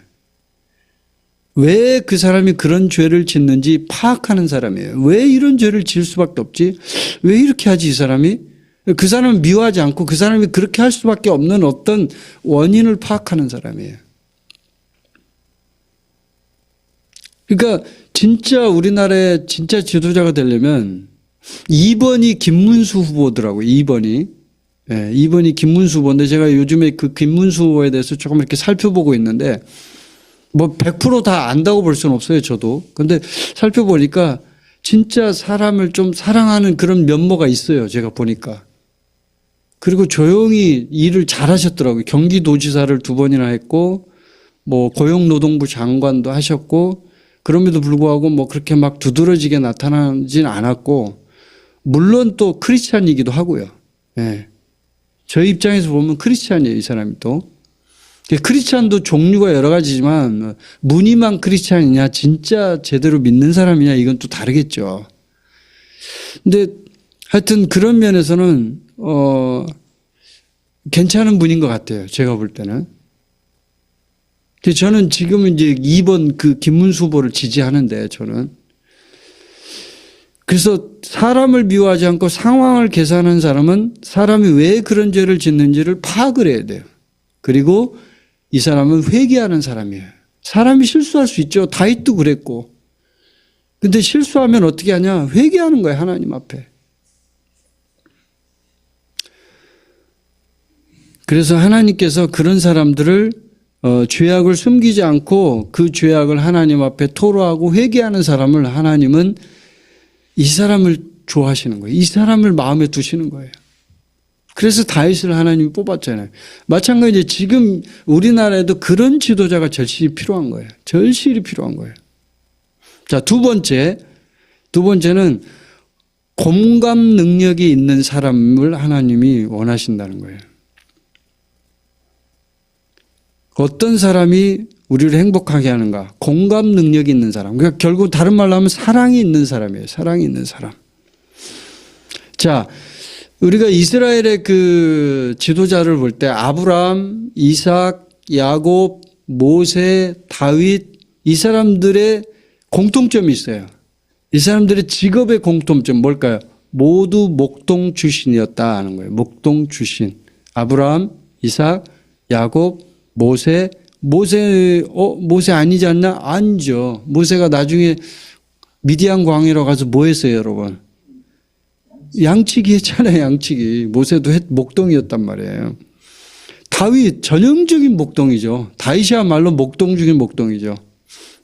왜 그 사람이 그런 죄를 짓는지 파악하는 사람이에요. 왜 이런 죄를 지을 수밖에 없지? 왜 이렇게 하지 이 사람이? 그 사람을 미워하지 않고 그 사람이 그렇게 할 수밖에 없는 어떤 원인을 파악하는 사람이에요. 그러니까 진짜 우리나라의 진짜 지도자가 되려면 2번이 김문수 후보더라고요. 2번이. 네, 2번이 김문수 후보인데 제가 요즘에 그 김문수 후보에 대해서 조금 이렇게 살펴보고 있는데 뭐 100% 다 안다고 볼 수는 없어요. 저도. 근데 살펴보니까 진짜 사람을 좀 사랑하는 그런 면모가 있어요. 제가 보니까. 그리고 조용히 일을 잘 하셨더라고요. 경기도지사를 2번이나 했고 뭐 고용노동부 장관도 하셨고 그럼에도 불구하고 뭐 그렇게 막 두드러지게 나타나진 않았고 물론 또 크리스찬이기도 하고요. 예. 저희 입장에서 보면 크리스찬이에요. 이 사람이 또. 크리스찬도 종류가 여러 가지지만 무늬만 크리스찬이냐 진짜 제대로 믿는 사람이냐 이건 또 다르겠죠. 근데 하여튼 그런 면에서는 괜찮은 분인 것 같아요. 제가 볼 때는. 저는 지금 이제 2번 그 김문수 후보를 지지하는데 저는. 그래서 사람을 미워하지 않고 상황을 계산하는 사람은 사람이 왜 그런 죄를 짓는지를 파악을 해야 돼요. 그리고 이 사람은 회개하는 사람이에요. 사람이 실수할 수 있죠. 다윗도 그랬고. 근데 실수하면 어떻게 하냐? 회개하는 거예요. 하나님 앞에. 그래서 하나님께서 그런 사람들을 죄악을 숨기지 않고 그 죄악을 하나님 앞에 토로하고 회개하는 사람을 하나님은 이 사람을 좋아하시는 거예요. 이 사람을 마음에 두시는 거예요. 그래서 다윗을 하나님이 뽑았잖아요. 마찬가지로 지금 우리나라에도 그런 지도자가 절실히 필요한 거예요. 절실히 필요한 거예요. 자, 두 번째는 공감 능력이 있는 사람을 하나님이 원하신다는 거예요. 어떤 사람이 우리를 행복하게 하는가? 공감 능력이 있는 사람. 그러니까 결국 다른 말로 하면 사랑이 있는 사람이에요. 사랑이 있는 사람. 자, 우리가 이스라엘의 그 지도자를 볼 때 아브라함, 이삭, 야곱, 모세, 다윗 이 사람들의 공통점이 있어요. 이 사람들의 직업의 공통점 뭘까요? 모두 목동 출신이었다 하는 거예요. 목동 출신. 아브라함, 이삭, 야곱, 모세 아니지 않나? 아니죠. 모세가 나중에 미디안 광야로 가서 뭐 했어요, 여러분? 양치기 했잖아요, 양치기. 모세도 목동이었단 말이에요. 다윗, 전형적인 목동이죠. 다윗이야말로 목동 중인 목동이죠.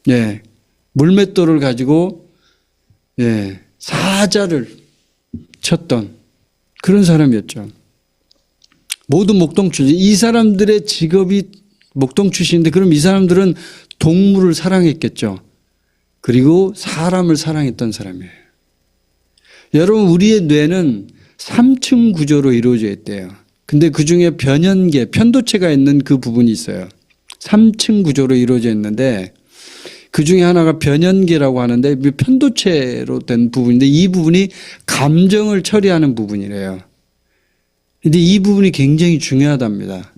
예. 물맷돌을 가지고, 예. 사자를 쳤던 그런 사람이었죠. 모두 목동 출신. 이 사람들의 직업이 목동 출신인데 그럼 이 사람들은 동물을 사랑했겠죠. 그리고 사람을 사랑했던 사람이에요. 여러분 우리의 뇌는 3층 구조로 이루어져 있대요. 근데 그중에 변연계, 편도체가 있는 그 부분이 있어요. 3층 구조로 이루어져 있는데 그중에 하나가 변연계라고 하는데 편도체로 된 부분인데 이 부분이 감정을 처리하는 부분이래요. 근데 이 부분이 굉장히 중요하답니다.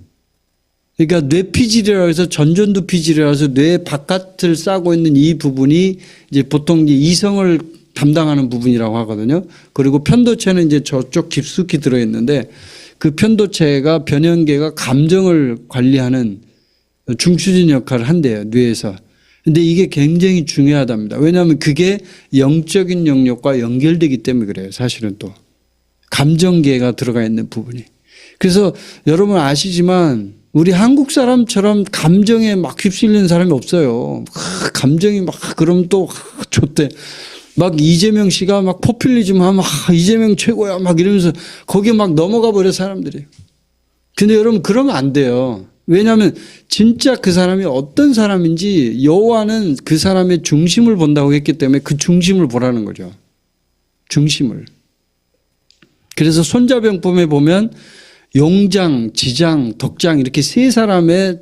그러니까 뇌피질이라고 해서 전전두피질이라고 해서 뇌 바깥을 싸고 있는 이 부분이 이제 보통 이성을 담당하는 부분이라고 하거든요. 그리고 편도체는 이제 저쪽 깊숙이 들어있는데 그 편도체가 변연계가 감정을 관리하는 중추진 역할을 한대요. 뇌에서. 근데 이게 굉장히 중요하답니다. 왜냐하면 그게 영적인 영역과 연결되기 때문에 그래요. 사실은 또. 감정계가 들어가 있는 부분이. 그래서 여러분 아시지만 우리 한국 사람처럼 감정에 막 휩쓸리는 사람이 없어요. 감정이 막 그러면 또 좋대. 막 이재명 씨가 막 포퓰리즘 하면 이재명 최고야 막 이러면서 거기에 막 넘어가 버려 사람들이. 근데 여러분 그러면 안 돼요. 왜냐하면 진짜 그 사람이 어떤 사람인지 여호와는 그 사람의 중심을 본다고 했기 때문에 그 중심을 보라는 거죠. 중심을. 그래서 손자병법에 보면 용장, 지장, 덕장 이렇게 세 사람의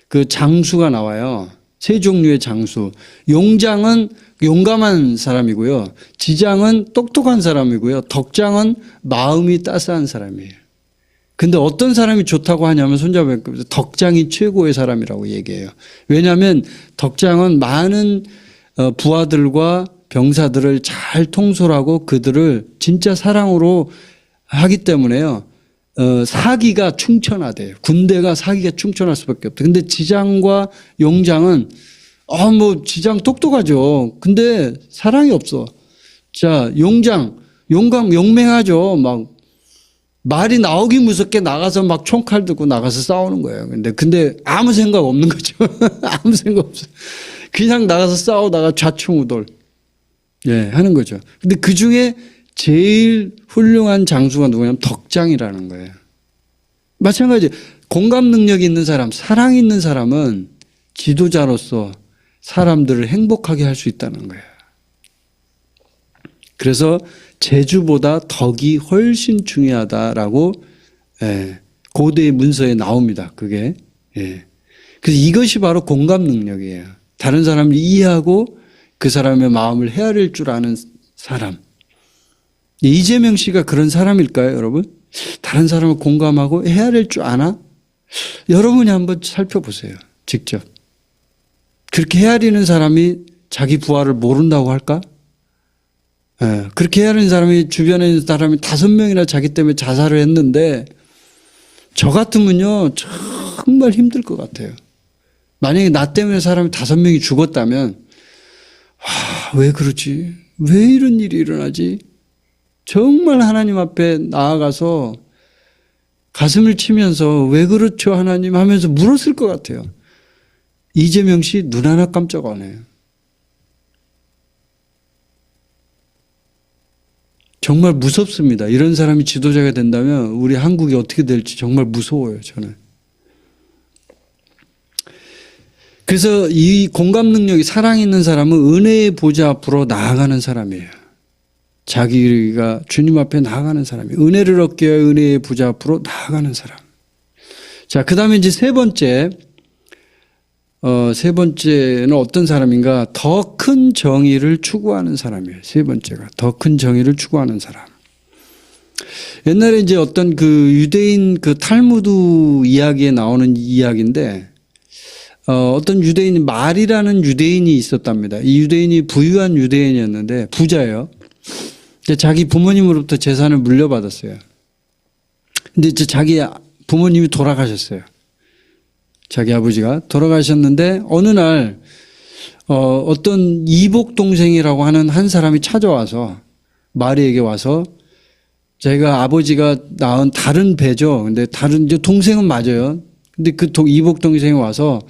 그 장수가 나와요. 세 종류의 장수. 용장은 용감한 사람이고요. 지장은 똑똑한 사람이고요. 덕장은 마음이 따스한 사람이에요. 근데 어떤 사람이 좋다고 하냐면 손자병법에서 덕장이 최고의 사람이라고 얘기해요. 왜냐하면 덕장은 많은 부하들과 병사들을 잘 통솔하고 그들을 진짜 사랑으로 하기 때문에요. 사기가 충천하대요. 군대가 사기가 충천할 수밖에 없대. 근데 지장과 용장은 뭐 지장 똑똑하죠. 근데 사랑이 없어. 자, 용장, 용맹하죠. 막 말이 나오기 무섭게 나가서 막 총칼 들고 나가서 싸우는 거예요. 근데 아무 생각 없는 거죠. 아무 생각 없어. 그냥 나가서 싸우다가 좌충우돌 하는 거죠. 근데 그 중에 제일 훌륭한 장수가 누구냐면 덕장이라는 거예요. 마찬가지 공감 능력이 있는 사람, 사랑이 있는 사람은 지도자로서 사람들을 행복하게 할 수 있다는 거예요. 그래서 재주보다 덕이 훨씬 중요하다라고 고대의 문서에 나옵니다. 그게. 그래서 이것이 바로 공감 능력이에요. 다른 사람을 이해하고 그 사람의 마음을 헤아릴 줄 아는 사람. 이재명 씨가 그런 사람일까요, 여러분? 다른 사람을 공감하고 헤아릴 줄 아나? 여러분이 한번 살펴보세요. 직접. 그렇게 헤아리는 사람이 자기 부하를 모른다고 할까? 그렇게 헤아리는 사람이 주변에 있는 사람이 5명이나 자기 때문에 자살을 했는데 저 같으면요 정말 힘들 것 같아요. 만약에 나 때문에 사람이 5명이 죽었다면 왜 그러지? 왜 이런 일이 일어나지? 정말 하나님 앞에 나아가서 가슴을 치면서 왜 그렇죠 하나님 하면서 물었을 것 같아요. 이재명 씨 눈 하나 깜짝 안 해요. 정말 무섭습니다. 이런 사람이 지도자가 된다면 우리 한국이 어떻게 될지 정말 무서워요. 저는. 그래서 이 공감 능력이 사랑 있는 사람은 은혜의 보좌 앞으로 나아가는 사람이에요. 자기가 주님 앞에 나아가는 사람이에요. 은혜를 얻기 위해 은혜의 보좌 앞으로 나아가는 사람. 자, 그 다음에 이제 세 번째는 어떤 사람인가? 더 큰 정의를 추구하는 사람이에요. 세 번째가. 더 큰 정의를 추구하는 사람. 옛날에 이제 어떤 그 유대인 그 탈무드 이야기에 나오는 이야기인데, 어떤 유대인, 말이라는 유대인이 있었답니다. 이 유대인이 부유한 유대인이었는데, 부자예요. 자기 부모님으로부터 재산을 물려받았어요. 근데 이제 자기 부모님이 돌아가셨어요. 자기 아버지가 돌아가셨는데 어느 날 어떤 이복 동생이라고 하는 한 사람이 찾아와서 마리에게 와서 자기가 아버지가 낳은 다른 배죠. 근데 다른 이제 동생은 맞아요. 근데 그 이복 동생이 와서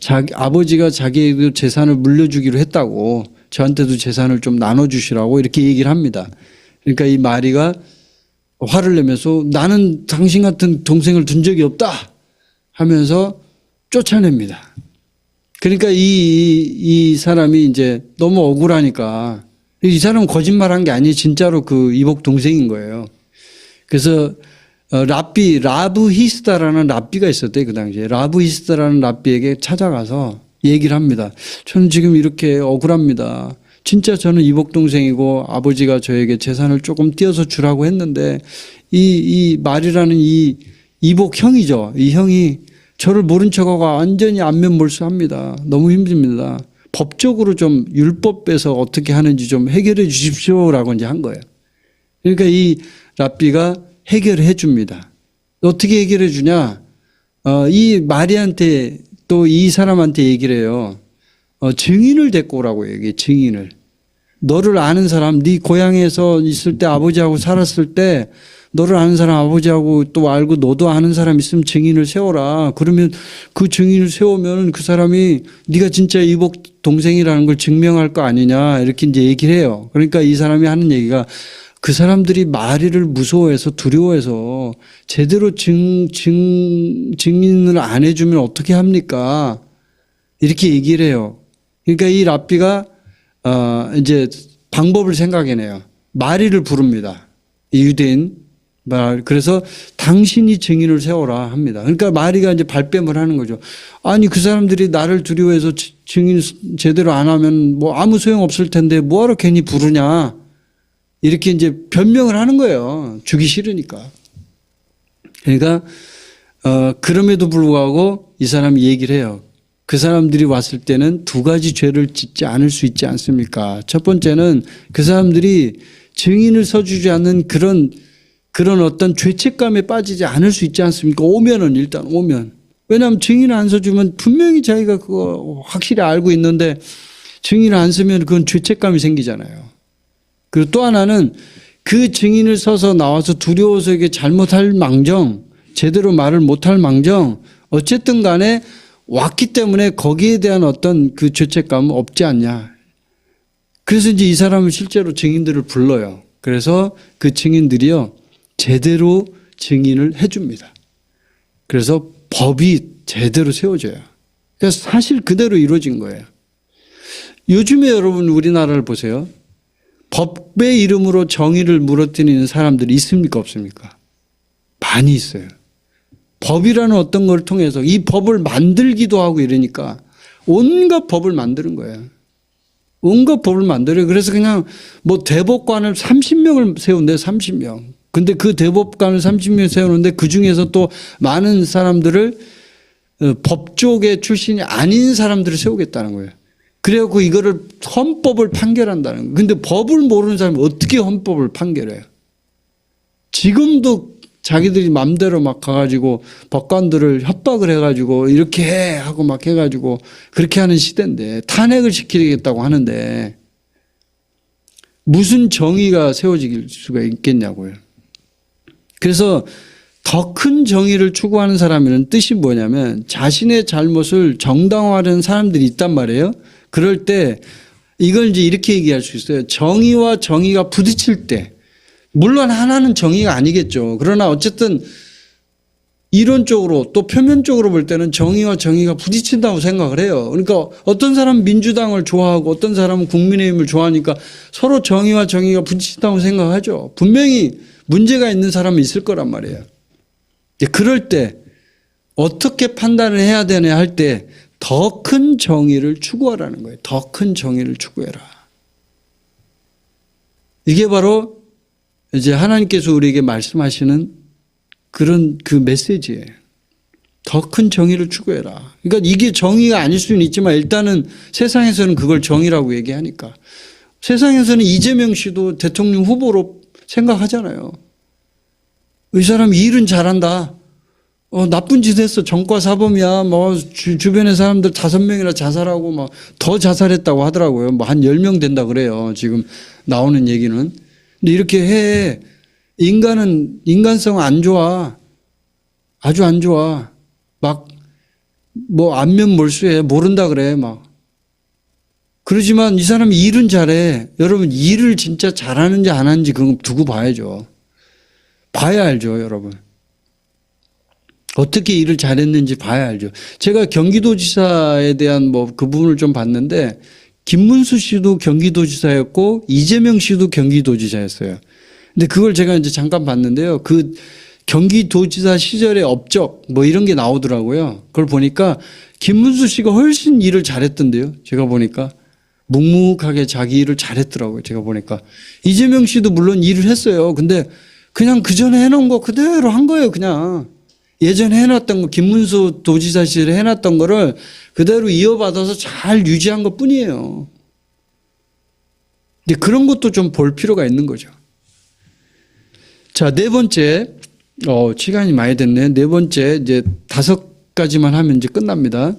자기 아버지가 자기의 재산을 물려주기로 했다고 저한테도 재산을 좀 나눠주시라고 이렇게 얘기를 합니다. 그러니까 이 마리가 화를 내면서 나는 당신 같은 동생을 둔 적이 없다 하면서 쫓아냅니다. 그러니까 이 사람이 이제 너무 억울하니까 이 사람은 거짓말한 게 아니에요. 진짜로 그 이복 동생인 거예요. 그래서 라브 히스다라는 랍비가 있었대요. 그 당시에. 라브 히스다라는 랍비에게 찾아가서 얘기를 합니다. 저는 지금 이렇게 억울합니다. 진짜 저는 이복 동생이고 아버지가 저에게 재산을 조금 띄어서 주라고 했는데 이 말이라는 이 이복 형이죠. 이 형이 저를 모른 척하고 완전히 안면몰수합니다. 너무 힘듭니다. 법적으로 좀 율법에서 어떻게 하는지 좀 해결해 주십시오라고 이제 한 거예요. 그러니까 이 랍비가 해결해 줍니다. 어떻게 얘기를 해주냐? 이 마리한테 또 이 사람한테 얘기를 해요. 증인을 데리고 오라고 얘기해. 증인을. 너를 아는 사람, 네 고향에서 있을 때 아버지하고 살았을 때 너를 아는 사람 아버지하고 또 알고 너도 아는 사람 있으면 증인을 세워라. 그러면 그 증인을 세우면 그 사람이 네가 진짜 이복 동생이라는 걸 증명할 거 아니냐 이렇게 이제 얘기를 해요. 그러니까 이 사람이 하는 얘기가 그 사람들이 마리를 무서워해서 두려워해서 제대로 증인을 안 해주면 어떻게 합니까? 이렇게 얘기를 해요. 그러니까 이 랍비가 이제 방법을 생각해내요. 마리를 부릅니다. 이 유대인. 그래서 당신이 증인을 세워라 합니다. 그러니까 마리가 이제 발뺌을 하는 거죠. 아니 그 사람들이 나를 두려워해서 증인 제대로 안 하면 뭐 아무 소용 없을 텐데 뭐하러 괜히 부르냐. 이렇게 이제 변명을 하는 거예요. 주기 싫으니까. 그러니까 그럼에도 불구하고 이 사람이 얘기를 해요. 그 사람들이 왔을 때는 두 가지 죄를 짓지 않을 수 있지 않습니까? 첫 번째는 그 사람들이 증인을 서주지 않는 그런 어떤 죄책감에 빠지지 않을 수 있지 않습니까? 오면은 일단 오면. 왜냐하면 증인을 안 서주면 분명히 자기가 그거 확실히 알고 있는데 증인을 안 서면 그건 죄책감이 생기잖아요. 그리고 또 하나는 그 증인을 서서 나와서 두려워서 이게 잘못할 망정, 제대로 말을 못할 망정, 어쨌든 간에 왔기 때문에 거기에 대한 어떤 그 죄책감은 없지 않냐. 그래서 이제 이 사람은 실제로 증인들을 불러요. 그래서 그 증인들이요, 제대로 증인을 해줍니다. 그래서 법이 제대로 세워져요. 그래서 사실 그대로 이루어진 거예요. 요즘에 여러분 우리나라를 보세요. 법의 이름으로 정의를 무너뜨리는 사람들이 있습니까? 없습니까? 많이 있어요. 법이라는 어떤 걸 통해서 이 법을 만들기도 하고 이러니까 온갖 법을 만드는 거예요. 온갖 법을 만들어요. 그래서 그냥 뭐 대법관을 30명을 세운대 30명. 근데 그 대법관을 30명 세우는데 그 중에서 또 많은 사람들을 법조계 출신이 아닌 사람들을 세우겠다는 거예요. 그래갖고 이거를 헌법을 판결한다는 거예요. 근데 법을 모르는 사람이 어떻게 헌법을 판결해요? 지금도 자기들이 맘대로 막 가가지고 법관들을 협박을 해가지고 이렇게 해 하고 막 해가지고 그렇게 하는 시대인데 탄핵을 시키겠다고 하는데 무슨 정의가 세워질 수가 있겠냐고요. 그래서 더 큰 정의를 추구하는 사람이라는 뜻이 뭐냐면 자신의 잘못을 정당화하는 사람들이 있단 말이에요. 그럴 때 이걸 이제 이렇게 얘기할 수 있어요. 정의와 정의가 부딪힐 때 물론 하나는 정의가 아니겠죠. 그러나 어쨌든 이론적으로 또 표면적으로 볼 때는 정의와 정의가 부딪힌다고 생각을 해요. 그러니까 어떤 사람은 민주당을 좋아하고 어떤 사람은 국민의힘을 좋아하니까 서로 정의와 정의가 부딪힌다고 생각하죠. 분명히 문제가 있는 사람은 있을 거란 말이에요. 그럴 때 어떻게 판단을 해야 되냐 할 때 더 큰 정의를 추구하라는 거예요. 더 큰 정의를 추구해라. 이게 바로 이제 하나님께서 우리에게 말씀하시는 그런 그 메시지예요. 더 큰 정의를 추구해라. 그러니까 이게 정의가 아닐 수는 있지만 일단은 세상에서는 그걸 정의라고 얘기하니까. 세상에서는 이재명 씨도 대통령 후보로 생각하잖아요. 이 사람 일은 잘한다. 나쁜 짓 했어. 전과 사범이야. 뭐 주변의 사람들 5명이나 자살하고 막 더 자살했다고 하더라고요. 뭐 한 10명 된다 그래요. 지금 나오는 얘기는. 근데 이렇게 해. 인간은 인간성 안 좋아. 아주 안 좋아. 막 뭐 안면 몰수해. 모른다 그래. 막. 그러지만 이 사람이 일은 잘해. 여러분 일을 진짜 잘하는지 안 하는지 그건 두고 봐야죠. 봐야 알죠, 여러분. 어떻게 일을 잘했는지 봐야 알죠. 제가 경기도지사에 대한 뭐 그 부분을 좀 봤는데 김문수 씨도 경기도지사였고 이재명 씨도 경기도지사였어요. 근데 그걸 제가 이제 잠깐 봤는데요. 그 경기도지사 시절의 업적 뭐 이런 게 나오더라고요. 그걸 보니까 김문수 씨가 훨씬 일을 잘했던데요. 제가 보니까 묵묵하게 자기 일을 잘했더라고요. 제가 보니까 이재명 씨도 물론 일을 했어요. 근데 그냥 그 전에 해놓은 거 그대로 한 거예요. 그냥. 예전에 해놨던 거, 김문수 도지사 시절에 해놨던 거를 그대로 이어받아서 잘 유지한 것 뿐이에요. 근데 그런 것도 좀 볼 필요가 있는 거죠. 자, 네 번째, 시간이 많이 됐네. 네 번째, 이제 5가지만 하면 이제 끝납니다.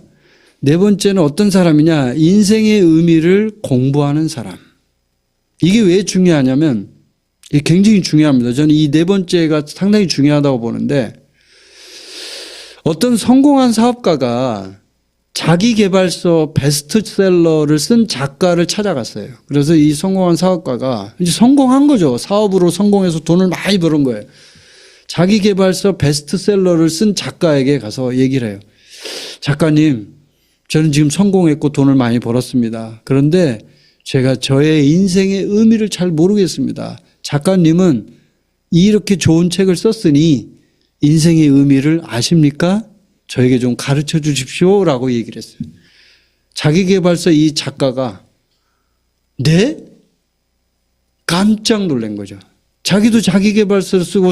네 번째는 어떤 사람이냐? 인생의 의미를 공부하는 사람. 이게 왜 중요하냐면, 이게 굉장히 중요합니다. 저는 이 네 번째가 상당히 중요하다고 보는데, 어떤 성공한 사업가가 자기 개발서 베스트셀러를 쓴 작가를 찾아갔어요. 그래서 이 성공한 사업가가 이제 성공한 거죠. 사업으로 성공해서 돈을 많이 버는 거예요. 자기 개발서 베스트셀러를 쓴 작가에게 가서 얘기를 해요. 작가님, 저는 지금 성공했고 돈을 많이 벌었습니다. 그런데 제가 저의 인생의 의미를 잘 모르겠습니다. 작가님은 이렇게 좋은 책을 썼으니 인생의 의미를 아십니까? 저에게 좀 가르쳐 주십시오. 라고 얘기를 했어요. 자기계발서 이 작가가 네? 깜짝 놀란 거죠. 자기도 자기계발서를 쓰고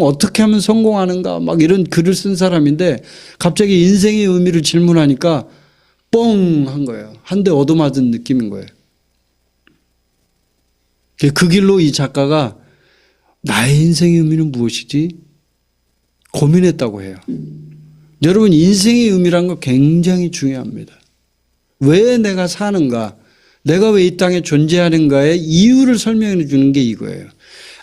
어떻게 하면 성공하는가 막 이런 글을 쓴 사람인데 갑자기 인생의 의미를 질문하니까 뻥 한 거예요. 한 대 얻어맞은 느낌인 거예요. 그 길로 이 작가가 나의 인생의 의미는 무엇이지? 고민했다고 해요. 여러분, 인생의 의미란 거 굉장히 중요합니다. 왜 내가 사는가? 내가 왜 이 땅에 존재하는가의 이유를 설명해 주는 게 이거예요.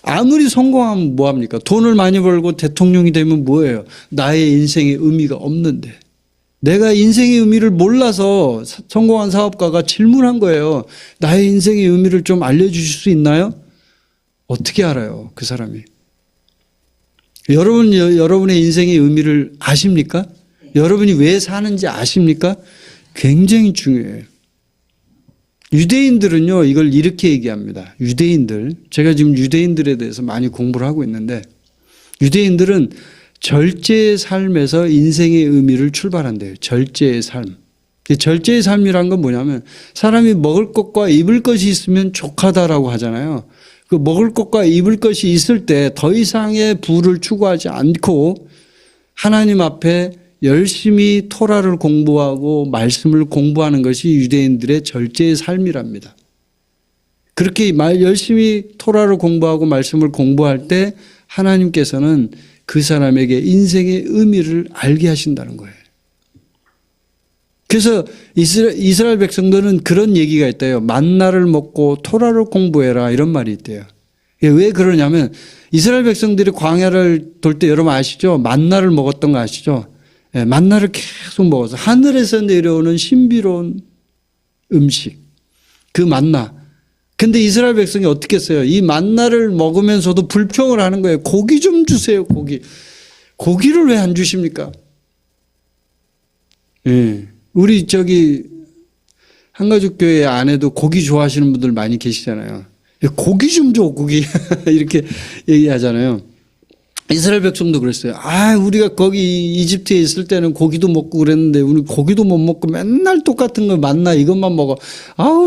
아무리 성공하면 뭐합니까? 돈을 많이 벌고 대통령이 되면 뭐예요? 나의 인생의 의미가 없는데. 내가 인생의 의미를 몰라서 성공한 사업가가 질문한 거예요. 나의 인생의 의미를 좀 알려주실 수 있나요? 어떻게 알아요? 그 사람이. 여러분의 인생의 의미를 아십니까? 여러분이 왜 사는지 아십니까? 굉장히 중요해요. 유대인들은요, 이걸 이렇게 얘기합니다. 제가 지금 유대인들에 대해서 많이 공부를 하고 있는데, 유대인들은 절제의 삶에서 인생의 의미를 출발한대요. 절제의 삶. 절제의 삶이란 건 뭐냐면, 사람이 먹을 것과 입을 것이 있으면 족하다라고 하잖아요. 그 먹을 것과 입을 것이 있을 때 더 이상의 부를 추구하지 않고 하나님 앞에 열심히 토라를 공부하고 말씀을 공부하는 것이 유대인들의 절제의 삶이랍니다. 그렇게 열심히 토라를 공부하고 말씀을 공부할 때 하나님께서는 그 사람에게 인생의 의미를 알게 하신다는 거예요. 그래서 이스라엘 백성들은 그런 얘기가 있대요. 만나를 먹고 토라를 공부해라 이런 말이 있대요. 왜 그러냐면 이스라엘 백성들이 광야를 돌 때 여러분 아시죠? 만나를 먹었던 거 아시죠? 만나를 계속 먹어서 하늘에서 내려오는 신비로운 음식. 그 만나. 근데 이스라엘 백성이 어떻게 했어요? 이 만나를 먹으면서도 불평을 하는 거예요. 고기 좀 주세요, 고기. 고기를 왜 안 주십니까? 우리 한가족교회 안에도 고기 좋아하시는 분들 많이 계시잖아요. 고기 좀 줘, 고기. 이렇게 얘기하잖아요. 이스라엘 백성도 그랬어요. 우리가 거기 이집트에 있을 때는 고기도 먹고 그랬는데 우리 고기도 못 먹고 맨날 똑같은 거 만나 이것만 먹어.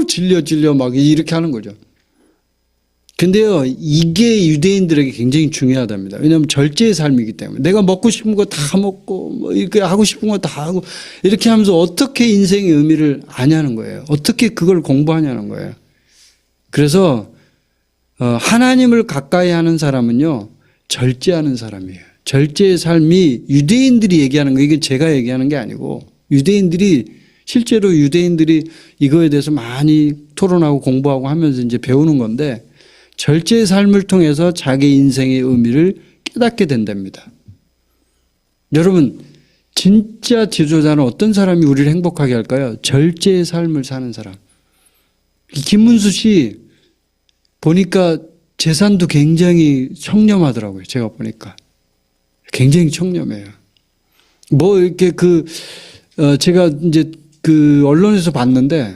질려 막 이렇게 하는 거죠. 근데요, 이게 유대인들에게 굉장히 중요하답니다. 왜냐하면 절제의 삶이기 때문에 내가 먹고 싶은 거 다 먹고 뭐 이렇게 하고 싶은 거 다 하고 이렇게 하면서 어떻게 인생의 의미를 아냐는 거예요. 어떻게 그걸 공부하냐는 거예요. 그래서 하나님을 가까이 하는 사람은요, 절제하는 사람이에요. 절제의 삶이 유대인들이 얘기하는 거, 이게 제가 얘기하는 게 아니고 실제로 유대인들이 이거에 대해서 많이 토론하고 공부하고 하면서 이제 배우는 건데 절제의 삶을 통해서 자기 인생의 의미를 깨닫게 된답니다. 여러분, 진짜 지도자는 어떤 사람이 우리를 행복하게 할까요? 절제의 삶을 사는 사람. 김문수 씨 보니까 재산도 굉장히 청렴하더라고요. 제가 보니까. 굉장히 청렴해요. 이렇게 제가 이제 언론에서 봤는데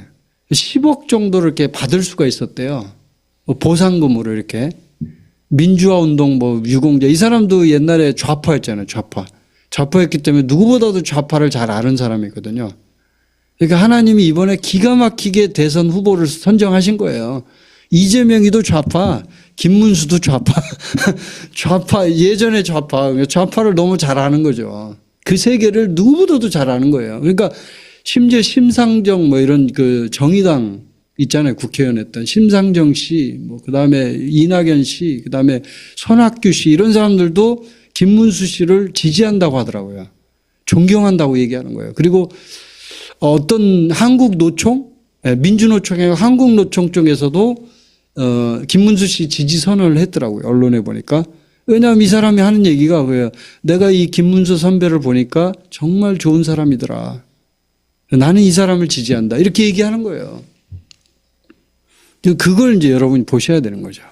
10억 정도를 이렇게 받을 수가 있었대요. 보상금으로 이렇게. 민주화 운동 유공자. 이 사람도 옛날에 좌파였잖아요. 좌파였기 때문에 누구보다도 좌파를 잘 아는 사람이거든요. 그러니까 하나님이 이번에 기가 막히게 대선 후보를 선정하신 거예요. 이재명이도 좌파, 김문수도 좌파, 예전에 좌파를 너무 잘 아는 거죠. 그 세계를 누구보다도 잘 아는 거예요. 그러니까 심지어 심상정 이런 정의당 있잖아요. 국회의원 했던 심상정 씨, 그다음에 이낙연 씨, 그다음에 손학규 씨 이런 사람들도 김문수 씨를 지지한다고 하더라고요. 존경한다고 얘기하는 거예요. 그리고 어떤 한국노총, 민주노총이 아니라 한국노총 쪽에서도 김문수 씨 지지 선언을 했더라고요. 언론에 보니까. 왜냐하면 이 사람이 하는 얘기가 그래요. 내가 이 김문수 선배를 보니까 정말 좋은 사람이더라. 나는 이 사람을 지지한다. 이렇게 얘기하는 거예요. 그걸 이제 여러분이 보셔야 되는 거죠.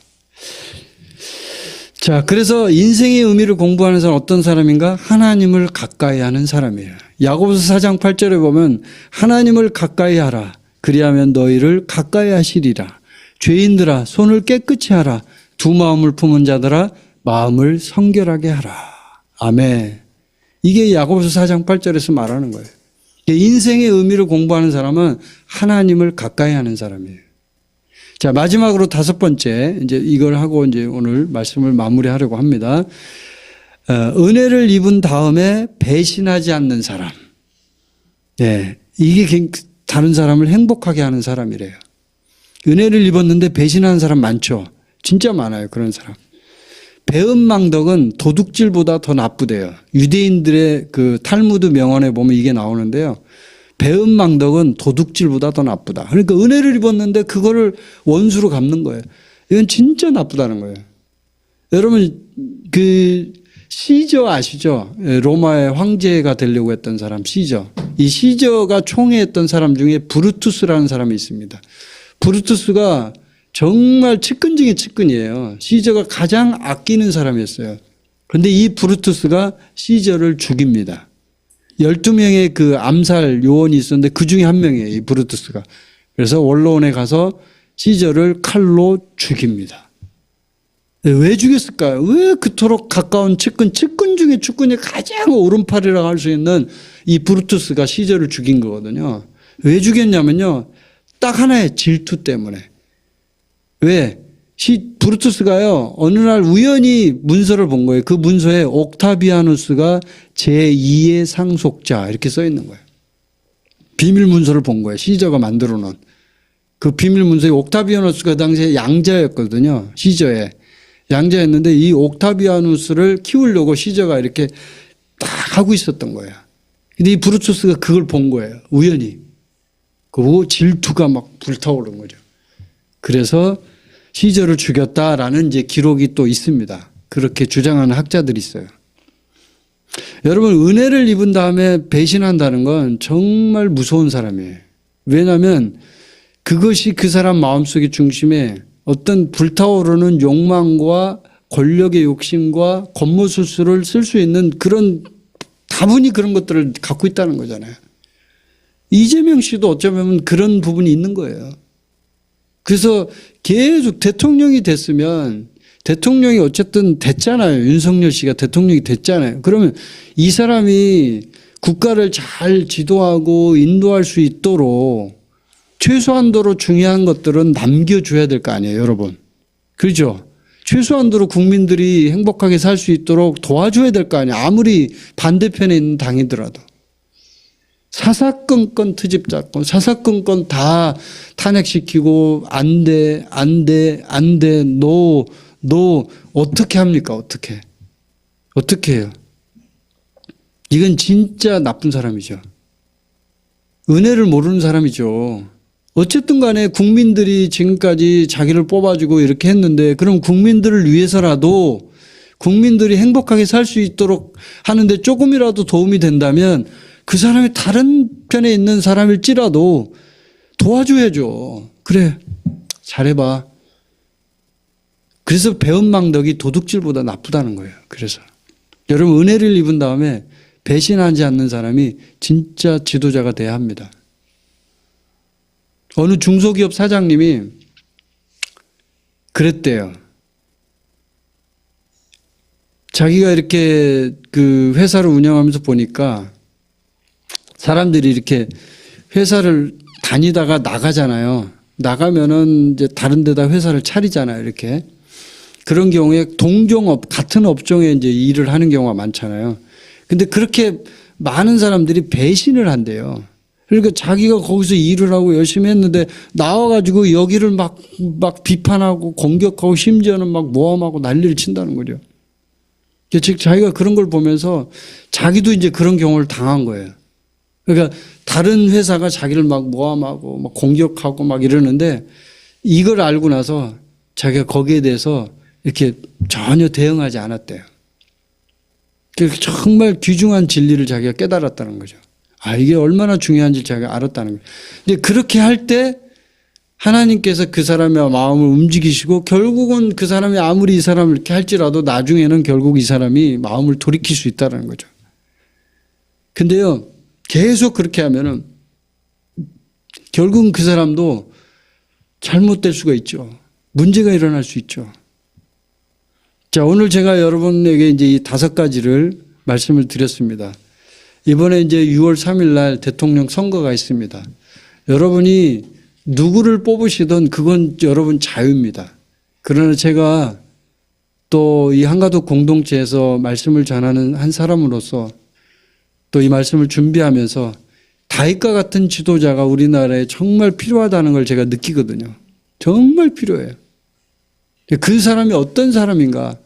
자, 그래서 인생의 의미를 공부하는 사람은 어떤 사람인가? 하나님을 가까이 하는 사람이에요. 야고보서 4장 8절에 보면 하나님을 가까이 하라. 그리하면 너희를 가까이 하시리라. 죄인들아 손을 깨끗이 하라. 두 마음을 품은 자들아 마음을 성결하게 하라. 아멘. 이게 야고보서 4장 8절에서 말하는 거예요. 인생의 의미를 공부하는 사람은 하나님을 가까이 하는 사람이에요. 자, 마지막으로 5번째, 이제 이걸 하고 이제 오늘 말씀을 마무리하려고 합니다. 은혜를 입은 다음에 배신하지 않는 사람. 네. 이게 다른 사람을 행복하게 하는 사람이래요. 은혜를 입었는데 배신하는 사람 많죠. 진짜 많아요. 그런 사람. 배은망덕은 도둑질보다 더 나쁘대요. 유대인들의 그 탈무드 명언에 보면 이게 나오는데요. 배은망덕은 도둑질보다 더 나쁘다. 그러니까 은혜를 입었는데 그거를 원수로 갚는 거예요. 이건 진짜 나쁘다는 거예요. 여러분 그 시저 아시죠? 로마의 황제가 되려고 했던 사람 시저. 이 시저가 총애했던 사람 중에 브루투스라는 사람이 있습니다. 브루투스가 정말 측근 중에 측근이에요. 시저가 가장 아끼는 사람이었어요. 그런데 이 브루투스가 시저를 죽입니다. 12명의 그 암살 요원이 있었는데 그 중에 한 명이에요. 이 브루투스가. 그래서 원로원에 가서 시저를 칼로 죽입니다. 왜 죽였을까요? 왜 그토록 가까운 측근 중에 측근이 가장 오른팔이라고 할 수 있는 이 브루투스가 시저를 죽인 거거든요. 왜 죽였냐면요. 딱 하나의 질투 때문에. 왜? 브루투스가요, 어느 날 우연히 문서를 본 거예요. 그 문서에 옥타비아누스가 제2의 상속자 이렇게 써 있는 거예요. 비밀 문서를 본 거예요. 시저가 만들어 놓은. 그 비밀 문서에 옥타비아누스가 당시에 양자였거든요. 시저에. 양자였는데 이 옥타비아누스를 키우려고 시저가 이렇게 딱 하고 있었던 거예요. 근데 이 브루투스가 그걸 본 거예요. 우연히. 그리고 질투가 막 불타오른 거죠. 그래서 시저를 죽였다라는 이제 기록이 또 있습니다. 그렇게 주장하는 학자들이 있어요. 여러분, 은혜를 입은 다음에 배신한다는 건 정말 무서운 사람이에요. 왜냐하면 그것이 그 사람 마음속의 중심에 어떤 불타오르는 욕망과 권력의 욕심과 겉모술수를 쓸 수 있는 그런 다분히 그런 것들을 갖고 있다는 거잖아요. 이재명 씨도 어쩌면 그런 부분이 있는 거예요. 그래서 계속 대통령이 됐으면 대통령이 어쨌든 됐잖아요. 윤석열 씨가 대통령이 됐잖아요. 그러면 이 사람이 국가를 잘 지도하고 인도할 수 있도록 최소한도로 중요한 것들은 남겨줘야 될 거 아니에요, 여러분. 그렇죠? 최소한도로 국민들이 행복하게 살 수 있도록 도와줘야 될 거 아니에요. 아무리 반대편에 있는 당이더라도. 사사건건 트집잡고 사사건건 다 탄핵시키고 안 돼, 너 어떻게 합니까? 어떻게 해요? 이건 진짜 나쁜 사람이죠. 은혜를 모르는 사람이죠. 어쨌든 간에 국민들이 지금까지 자기를 뽑아주고 이렇게 했는데 그럼 국민들을 위해서라도 국민들이 행복하게 살 수 있도록 하는데 조금이라도 도움이 된다면 그 사람이 다른 편에 있는 사람일지라도 도와줘야죠. 그래, 잘해봐. 그래서 배은망덕이 도둑질보다 나쁘다는 거예요. 그래서 여러분 은혜를 입은 다음에 배신하지 않는 사람이 진짜 지도자가 돼야 합니다. 어느 중소기업 사장님이 그랬대요. 자기가 이렇게 그 회사를 운영하면서 보니까 사람들이 이렇게 회사를 다니다가 나가잖아요. 나가면은 이제 다른 데다 회사를 차리잖아요. 이렇게. 그런 경우에 동종업, 같은 업종에 이제 일을 하는 경우가 많잖아요. 근데 그렇게 많은 사람들이 배신을 한대요. 그러니까 자기가 거기서 일을 하고 열심히 했는데 나와가지고 여기를 막 비판하고 공격하고 심지어는 막 모함하고 난리를 친다는 거죠. 즉 자기가 그런 걸 보면서 자기도 이제 그런 경우를 당한 거예요. 그러니까 다른 회사가 자기를 막 모함하고 막 공격하고 막 이러는데 이걸 알고 나서 자기가 거기에 대해서 이렇게 전혀 대응하지 않았대요. 정말 귀중한 진리를 자기가 깨달았다는 거죠. 아, 이게 얼마나 중요한지 자기가 알았다는 거예요. 근데 그렇게 할 때 하나님께서 그 사람의 마음을 움직이시고 결국은 그 사람이 아무리 이 사람을 이렇게 할지라도 나중에는 결국 이 사람이 마음을 돌이킬 수 있다는 거죠. 근데요, 계속 그렇게 하면은 결국은 그 사람도 잘못될 수가 있죠. 문제가 일어날 수 있죠. 자, 오늘 제가 여러분에게 이제 이 5가지를 말씀을 드렸습니다. 이번에 이제 6월 3일 날 대통령 선거가 있습니다. 여러분이 누구를 뽑으시든 그건 여러분 자유입니다. 그러나 제가 또 이 한가독 공동체에서 말씀을 전하는 한 사람으로서 또 이 말씀을 준비하면서 다윗과 같은 지도자가 우리나라에 정말 필요하다는 걸 제가 느끼거든요. 정말 필요해요. 그 사람이 어떤 사람인가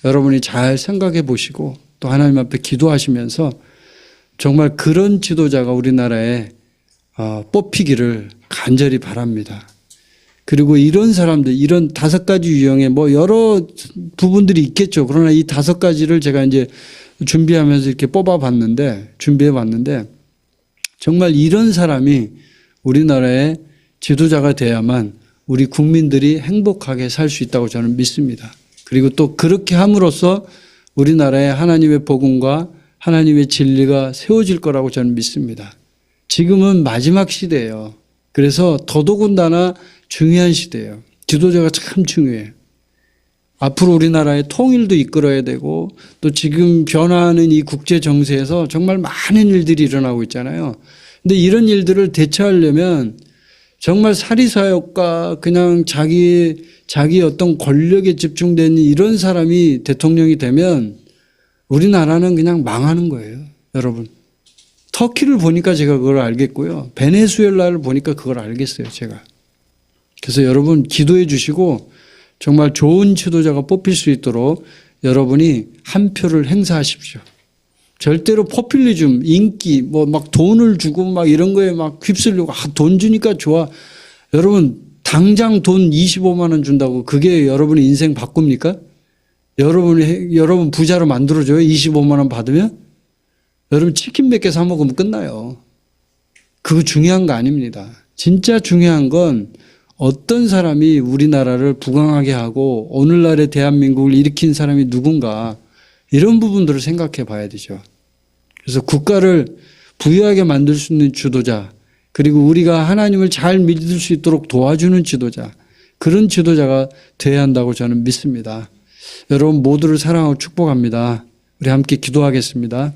여러분이 잘 생각해 보시고 또 하나님 앞에 기도하시면서 정말 그런 지도자가 우리나라에 뽑히기를 간절히 바랍니다. 그리고 이런 사람들, 이런 5가지 유형의 뭐 여러 부분들이 있겠죠. 그러나 이 5가지를 제가 이제 준비하면서 이렇게 준비해 봤는데 정말 이런 사람이 우리나라의 지도자가 돼야만 우리 국민들이 행복하게 살 수 있다고 저는 믿습니다. 그리고 또 그렇게 함으로써 우리나라에 하나님의 복음과 하나님의 진리가 세워질 거라고 저는 믿습니다. 지금은 마지막 시대예요. 그래서 더더군다나 중요한 시대예요. 지도자가 참 중요해요. 앞으로 우리나라의 통일도 이끌어야 되고 또 지금 변화하는 이 국제 정세에서 정말 많은 일들이 일어나고 있잖아요. 근데 이런 일들을 대처하려면 정말 사리사욕과 그냥 자기 어떤 권력에 집중된 이런 사람이 대통령이 되면 우리나라는 그냥 망하는 거예요. 여러분. 터키를 보니까 제가 그걸 알겠고요. 베네수엘라를 보니까 그걸 알겠어요. 제가. 그래서 여러분 기도해 주시고 정말 좋은 지도자가 뽑힐 수 있도록 여러분이 한 표를 행사하십시오. 절대로 포퓰리즘, 인기, 뭐 막 돈을 주고 막 이런 거에 막 휩쓸려고 돈 주니까 좋아. 여러분 당장 돈 25만 원 준다고 그게 여러분의 인생 바꿉니까? 여러분 부자로 만들어줘요? 25만 원 받으면? 여러분 치킨 몇 개 사 먹으면 끝나요. 그거 중요한 거 아닙니다. 진짜 중요한 건 어떤 사람이 우리나라를 부강하게 하고 오늘날의 대한민국을 일으킨 사람이 누군가 이런 부분들을 생각해 봐야 되죠. 그래서 국가를 부유하게 만들 수 있는 지도자 그리고 우리가 하나님을 잘 믿을 수 있도록 도와주는 지도자 그런 지도자가 돼야 한다고 저는 믿습니다. 여러분 모두를 사랑하고 축복합니다. 우리 함께 기도하겠습니다.